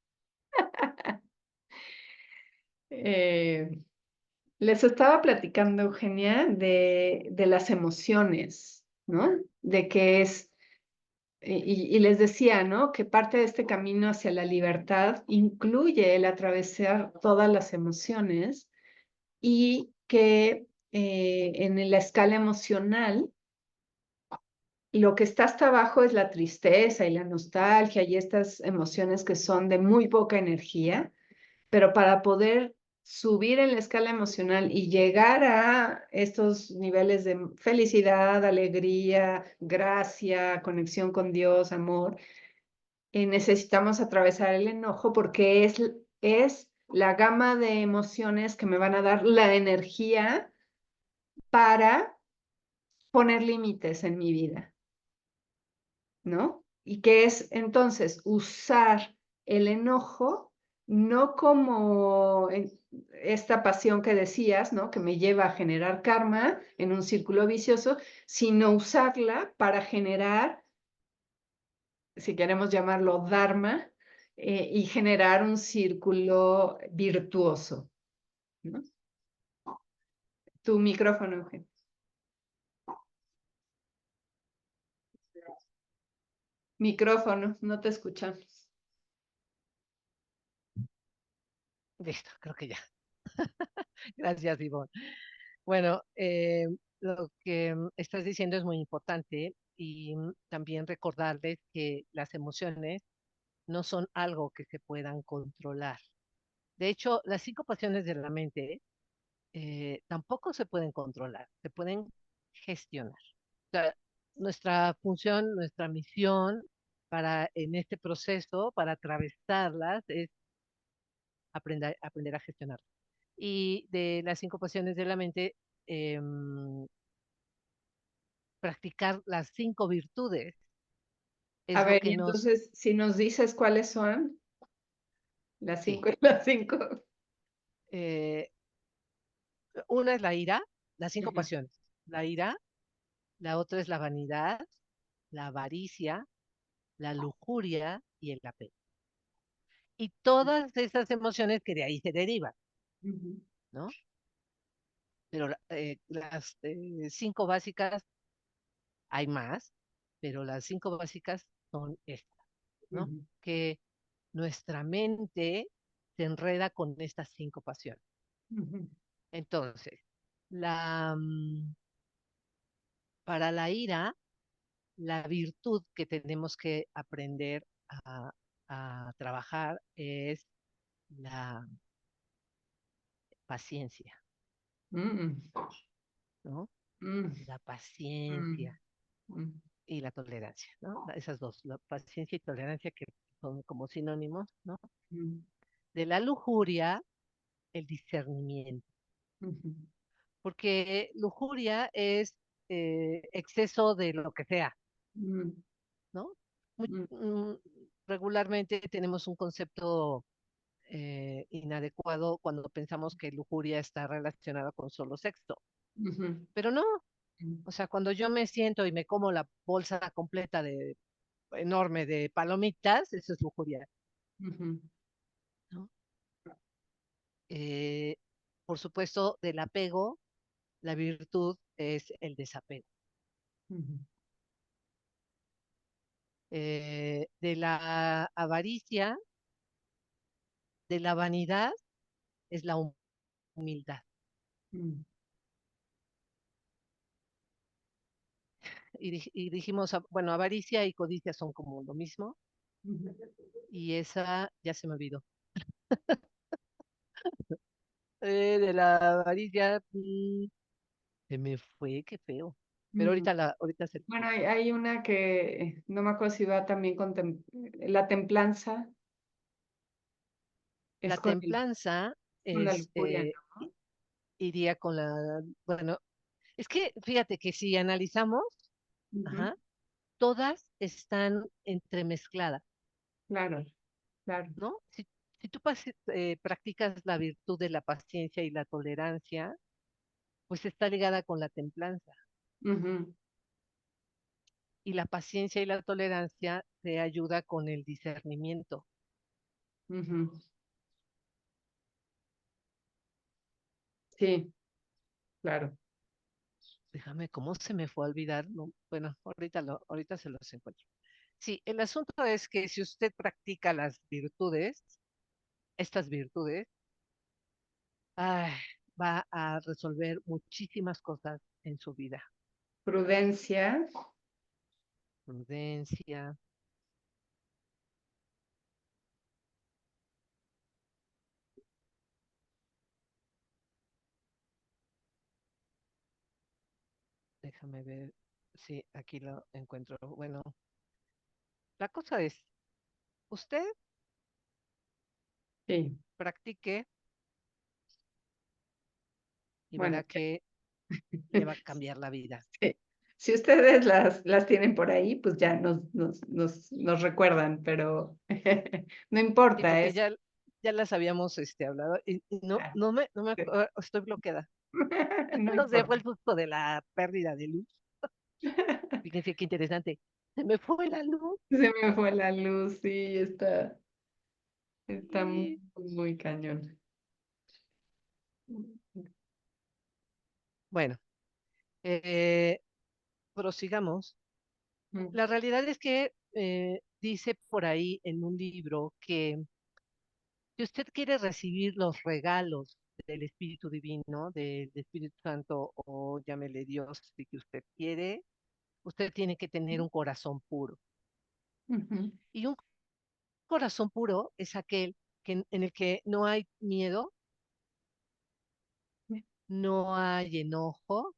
Eh, Les estaba platicando, Eugenia, de las emociones, ¿no? De que es, y les decía, ¿no? Que parte de este camino hacia la libertad incluye el atravesar todas las emociones y que en la escala emocional, lo que está hasta abajo es la tristeza y la nostalgia y estas emociones que son de muy poca energía, pero para poder subir en la escala emocional y llegar a estos niveles de felicidad, alegría, gracia, conexión con Dios, amor, necesitamos atravesar el enojo porque es la gama de emociones que me van a dar la energía para poner límites en mi vida, ¿no? Y que es entonces usar el enojo no como esta pasión que decías, ¿no? Que me lleva a generar karma en un círculo vicioso, sino usarla para generar, si queremos llamarlo dharma, y generar un círculo virtuoso, ¿no? Tu micrófono, Eugenio. Micrófono, no te escuchamos. Listo, creo que ya. Gracias, Ivonne. Bueno, lo que estás diciendo es muy importante y también recordarles que las emociones no son algo que se puedan controlar. De hecho, las 5 pasiones de la mente tampoco se pueden controlar, se pueden gestionar. O sea, nuestra función, nuestra misión para en este proceso, para atravesarlas, es aprender a gestionar. Y de las 5 pasiones de la mente, practicar las 5 virtudes A es lo ver, que y nos... entonces, si nos dices cuáles son las Sí, 5 y las 5. eh, una es la ira, las 5 pasiones. La ira, la otra es la vanidad, la avaricia, la lujuria y el apego. Y todas esas emociones que de ahí se derivan, ¿no? Pero las 5 básicas, hay más, pero las 5 básicas son estas, ¿no? Que nuestra mente se enreda con estas 5 pasiones. Entonces, la, para la ira, la virtud que tenemos que aprender a trabajar es la paciencia, Mm, ¿no? mm, La mm, paciencia mm, y la tolerancia, ¿no? Esas dos, la paciencia y tolerancia que son como sinónimos, ¿no? mm, De la lujuria, el discernimiento, ujú, porque lujuria es exceso de lo que sea, mm, ¿no? mm, Regularmente tenemos un concepto inadecuado cuando pensamos que lujuria está relacionada con solo sexo, ujú, pero no, mm, o sea, cuando yo me siento y me como la bolsa completa de enorme de palomitas, eso es lujuria, ujú, ¿no? Eh, por supuesto, del apego, la virtud es el desapego. ujú, De la avaricia, de la vanidad, es la humildad. mm, Y dijimos, bueno, avaricia y codicia son como lo mismo, ujú. y esa ya se me olvidó. De la avaricia, se me fue, qué feo. Pero Mm. ahorita se Bueno, hay una que no me acuerdo si va también con la templanza, la es templanza con la es, lujuria, iría con la, bueno, es que fíjate que si analizamos, ¿no? Ujú, ajá, todas están entremezcladas, claro, claro. ¿no? Si tú practicas la virtud de la paciencia y la tolerancia, pues está ligada con la templanza. Ujú, Y la paciencia y la tolerancia te ayuda con el discernimiento. ujú. Sí, claro. Déjame, ¿cómo se me fue a olvidar? No, bueno, ahorita se los encuentro. Sí, el asunto es que si usted practica las virtudes, estas virtudes, ay, va a resolver muchísimas cosas en su vida. Prudencia. Prudencia, déjame ver si aquí lo encuentro. Bueno, la cosa es, usted Sí, practique y bueno, verá que le va a cambiar la vida. sí. Si ustedes las tienen por ahí, pues ya nos recuerdan, pero no Sí, importa, porque es ya las habíamos hablado y claro, no me sí. acuerdo, estoy bloqueada. No No sé, fue importa. el susto de la pérdida de luz. Fíjense qué interesante. Se me fue la luz. Se me fue la luz, sí, está muy, Y muy cañón. bueno, prosigamos. Mm, La realidad es que dice por ahí en un libro que si usted quiere recibir los regalos del Espíritu Divino, del Espíritu Santo o llámele Dios si que usted quiere, usted tiene que tener un corazón puro. ujú, Y un corazón puro es aquel en el que no hay miedo, no hay enojo,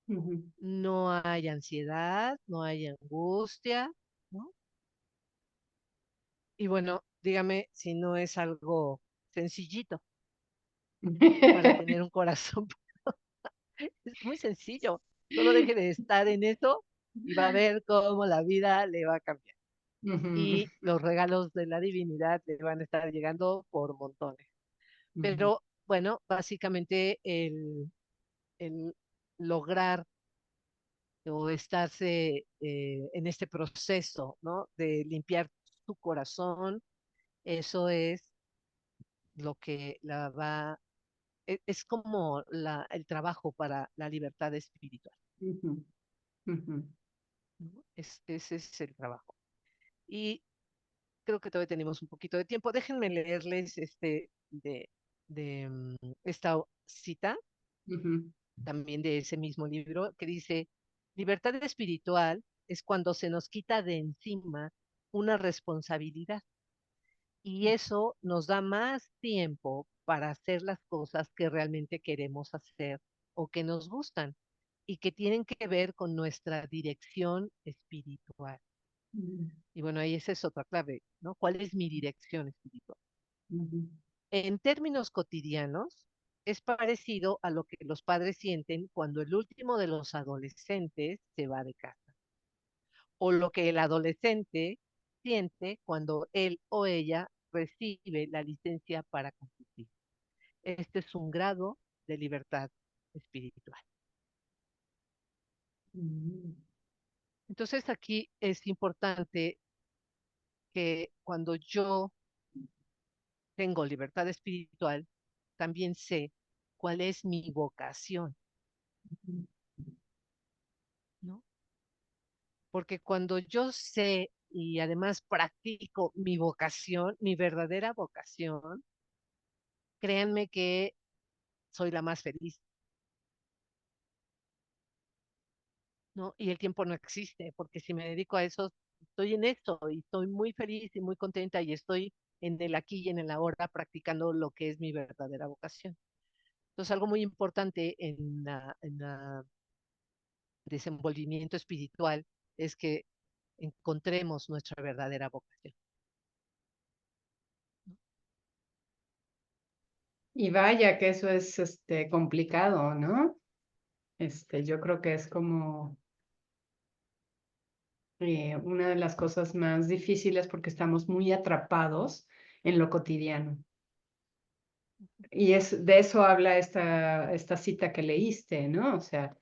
ujú. no hay ansiedad, no hay angustia, ¿no? Y bueno, dígame si no es algo sencillito para tener un corazón. Es muy sencillo. Solo deje de estar en eso y va a ver cómo la vida le va a cambiar. Ujú, Y los regalos de la divinidad le van a estar llegando por montones. ujú, Pero bueno, básicamente el lograr o estarse en este proceso, ¿no? De limpiar su corazón, eso es lo que la va, es como el trabajo para la libertad espiritual, ujú, ujú, ¿no? Ese es el trabajo. Y creo que todavía tenemos un poquito de tiempo. Déjenme leerles esta cita, ujú, también de ese mismo libro, que dice, libertad espiritual es cuando se nos quita de encima una responsabilidad Y eso nos da más tiempo para hacer las cosas que realmente queremos hacer o que nos gustan y que tienen que ver con nuestra dirección espiritual. Mm, Y bueno, ahí esa es otra clave, ¿no? ¿Cuál es mi dirección espiritual? ujú, En términos cotidianos, es parecido a lo que los padres sienten cuando el último de los adolescentes se va de casa, o lo que el adolescente siente cuando él o ella recibe la licencia para conducir. Este es un grado de libertad espiritual. mm, Entonces aquí es importante que cuando yo tengo libertad espiritual, también sé cuál es mi vocación, ujú. ¿no? Porque cuando yo sé y además practico mi vocación, mi verdadera vocación, créanme que soy la más feliz, ¿no? Y el tiempo no existe, porque si me dedico a eso, estoy en eso y estoy muy feliz y muy contenta y estoy en el aquí y en el ahora practicando lo que es mi verdadera vocación. Entonces, algo muy importante en la desenvolvimiento espiritual es que encontremos nuestra verdadera vocación, ¿no? Y vaya que eso es complicado, ¿no? Yo creo que es como una de las cosas más difíciles porque estamos muy atrapados en lo cotidiano. Y de eso habla esta cita que leíste, ¿no? O sea,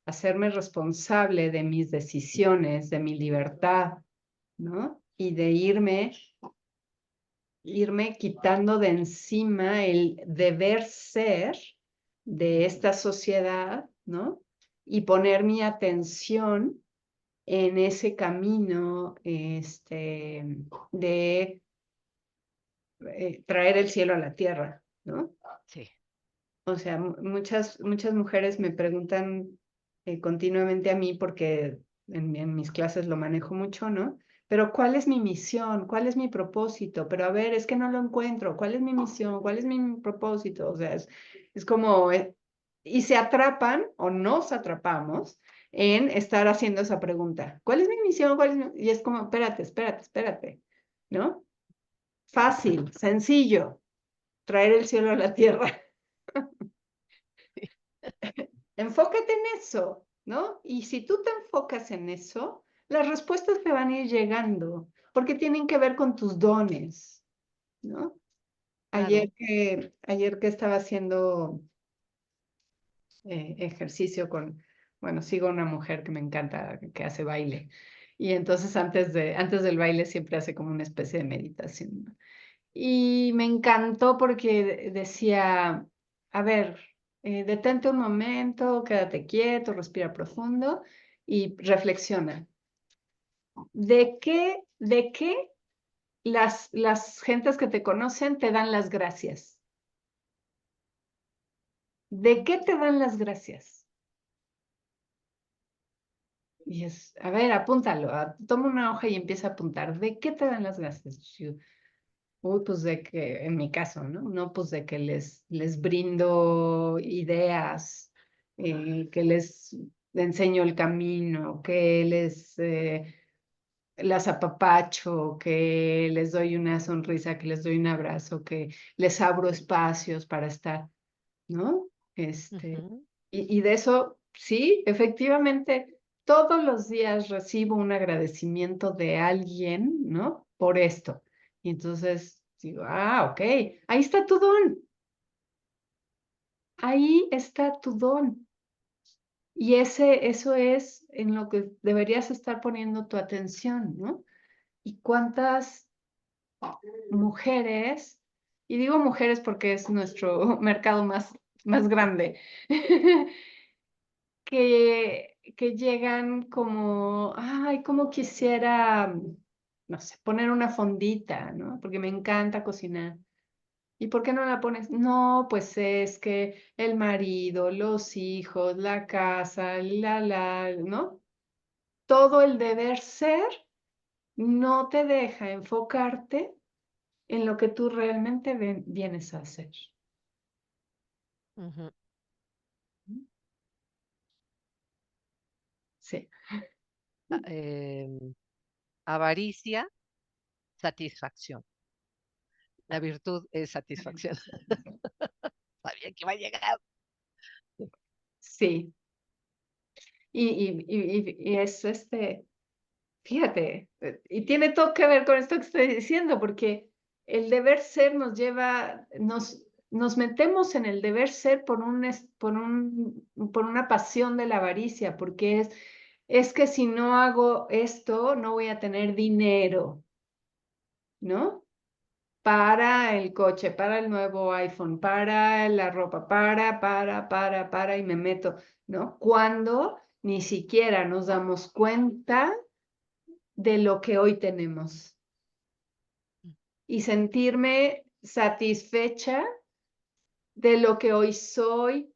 hacerme responsable de mis decisiones, de mi libertad, ¿no? Y de irme quitando de encima el deber ser de esta sociedad, ¿no? Y poner mi atención en ese camino de traer el cielo a la tierra, ¿no? Sí, O sea, muchas mujeres me preguntan continuamente a mí porque en mis clases lo manejo mucho, ¿no? Pero ¿cuál es mi misión? ¿Cuál es mi propósito? Pero a ver, es que no lo encuentro. ¿Cuál es mi misión? ¿Cuál es mi propósito? O sea, es como, y se atrapan o nos atrapamos en estar haciendo esa pregunta. ¿Cuál es mi misión? Y es como, espérate, ¿no? Fácil, sencillo, traer el cielo a la tierra. Enfócate en eso, ¿no? Y si tú te enfocas en eso, las respuestas te van a ir llegando, porque tienen que ver con tus dones, ¿no? claro. Ayer que estaba haciendo ejercicio bueno, sigo una mujer que me encanta, que hace baile. Y entonces antes del baile siempre hace como una especie de meditación, ¿no? Y me encantó porque decía, a ver, detente un momento, quédate quieto, respira profundo y reflexiona. ¿De qué las gentes que te conocen te dan las gracias? ¿De qué te dan las gracias? Y a ver, apúntalo, toma una hoja y empieza a apuntar. ¿De qué te dan las gracias? Uy, pues de que, en mi caso, ¿no? No, pues de que les brindo ideas, que les enseño el camino, que las apapacho, que les doy una sonrisa, que les doy un abrazo, que les abro espacios para estar, ¿no? Ujú. Y de eso, sí, efectivamente, todos los días recibo un agradecimiento de alguien, ¿no? Por esto. Y entonces digo, ok, ahí está tu don, ahí está tu don. Y eso es en lo que deberías estar poniendo tu atención, ¿no? ¿Y cuántas mujeres, y digo mujeres porque es nuestro mercado más grande, que llegan como, ay, como quisiera, no sé, poner una fondita, ¿no? Porque me encanta cocinar. ¿Y por qué no la pones? No, pues es que el marido, los hijos, la casa, ¿no? Todo el deber ser no te deja enfocarte en lo que tú realmente vienes a hacer. Ujú. Sí, A- em, Avaricia, satisfacción. La virtud es satisfacción. Sabía que iba a llegar. sí. Y es fíjate, y tiene todo que ver con esto que estoy diciendo, porque el deber ser nos lleva, nos metemos en el deber ser por una pasión de la avaricia, porque es que si no hago esto, no voy a tener dinero, ¿no? Para el coche, para el nuevo iPhone, para la ropa, y me meto, ¿no? Cuando ni siquiera nos damos cuenta de lo que hoy tenemos y sentirme satisfecha de lo que hoy soy,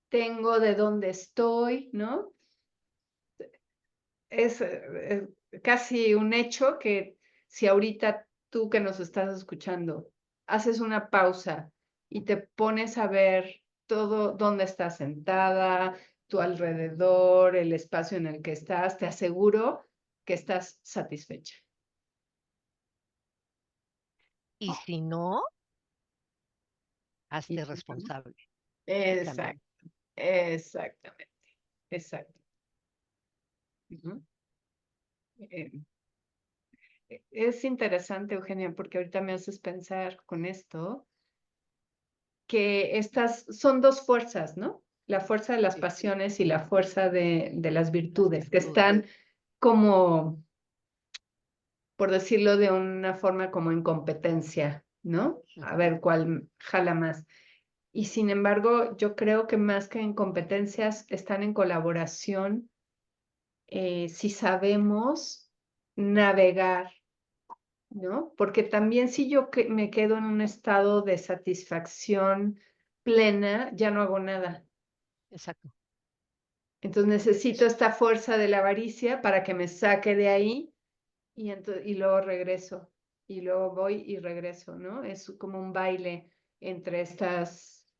tengo, de dónde estoy, ¿no? Es casi un hecho que si ahorita tú que nos estás escuchando haces una pausa y te pones a ver todo dónde estás sentada, tu alrededor, el espacio en el que estás, te aseguro que estás satisfecha. Y si no, Y hazte si no, responsable y exacto, cámbiame. exactamente, exacto. Ujú. Eh, es interesante, Eugenia, porque ahorita me haces pensar con esto que estas son dos fuerzas, ¿no? La fuerza de las Sí, pasiones y la fuerza de las las virtudes, que virtudes. están como, por decirlo de una forma, como en competencia, ¿no? A Ujú. ver cuál jala más. Y sin embargo, yo creo que más que en competencias, están en colaboración si sabemos navegar, ¿no? Porque también si yo me quedo en un estado de satisfacción plena, ya no hago nada. Exacto. Entonces necesito esta fuerza de la avaricia para que me saque de ahí y luego regreso. Y luego voy y regreso, ¿no? Es como un baile entre estas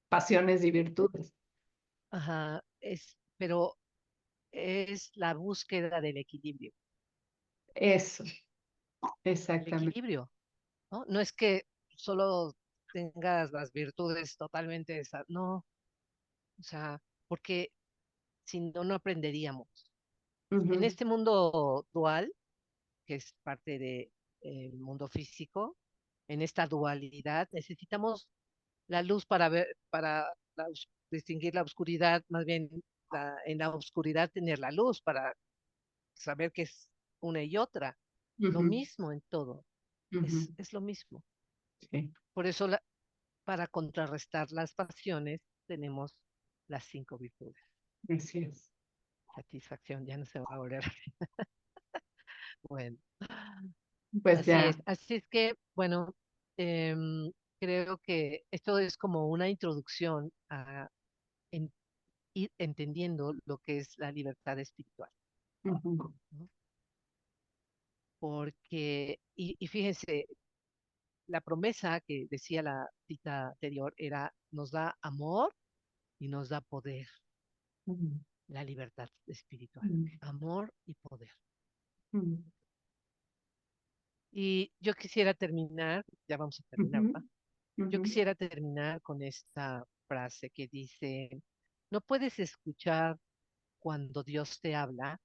pasiones y virtudes. Ajá, pero es la búsqueda del equilibrio. Eso, El exactamente. equilibrio, ¿no? No es que solo tengas las virtudes totalmente, no, o sea, porque si no, no aprenderíamos. En Ujú, este mundo dual, que es parte del mundo físico, en esta dualidad, necesitamos la luz para ver, distinguir la oscuridad, más bien en la oscuridad tener la luz para saber que es una y otra. Lo ujú, mismo en todo, ujú, es lo mismo. sí, Por eso, para contrarrestar las pasiones, tenemos las 5 virtudes. así es. Satisfacción, ya no se va a volver. Bueno, Pues así ya. es. Así es que, bueno, em, creo que esto es como una introducción a ir entendiendo lo que es la libertad espiritual, Ujú, ¿no? Porque, y fíjense, la promesa que decía la cita anterior era, nos da amor y nos da poder, ujú, la libertad espiritual, ujú, amor y poder. ujú, Y yo quisiera terminar, ya vamos a terminar, ujú, ¿verdad? Yo ujú, quisiera terminar con esta frase que dice, no puedes escuchar cuando Dios te habla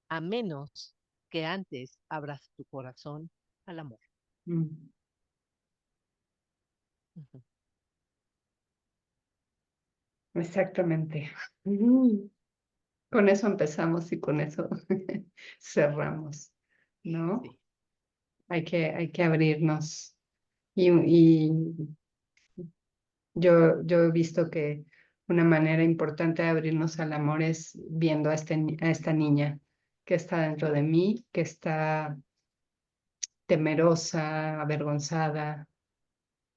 a menos que antes abras tu corazón al amor. ujú. Ujú. Exactamente. Ujú. Con eso empezamos y con eso cerramos, ¿no? Sí, Hay que abrirnos. Y yo he visto que una manera importante de abrirnos al amor es viendo a esta niña que está dentro de mí, que está temerosa, avergonzada,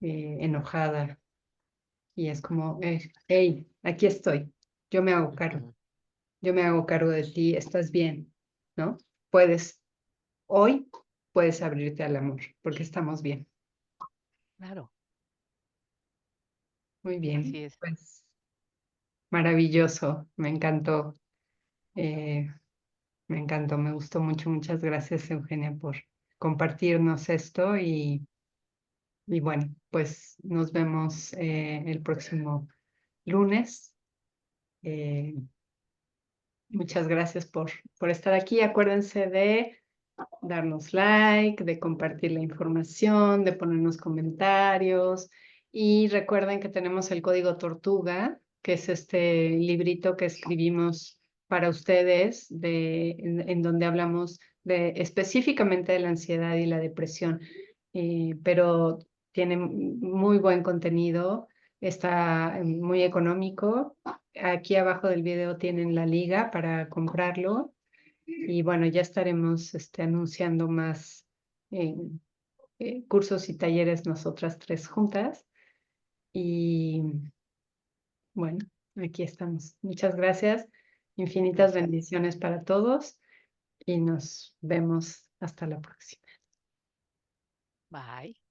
enojada. Y es como, hey, aquí estoy, yo me hago cargo, ujú, yo me hago cargo de ti, estás bien, ¿no? Puedes hoy. puedes abrirte al amor, porque estamos bien. Claro, Muy bien, así es. pues maravilloso, me encantó. eh, Me encantó, me gustó mucho. Muchas gracias, Eugenia, por compartirnos esto y bueno, pues nos vemos el próximo lunes. Eh, Muchas gracias por estar aquí. Acuérdense de darnos like, de compartir la información, de ponernos comentarios. Y recuerden que tenemos el código Tortuga, que es este librito que escribimos para ustedes, en donde hablamos específicamente de la ansiedad y la depresión, pero tiene muy buen contenido, está muy económico. Aquí abajo del video tienen la liga para comprarlo. Y bueno, ya estaremos anunciando más eh, cursos y talleres nosotras tres juntas. Y bueno, aquí estamos. Muchas gracias. Infinitas Gracias. bendiciones para todos y nos vemos hasta la próxima. Bye.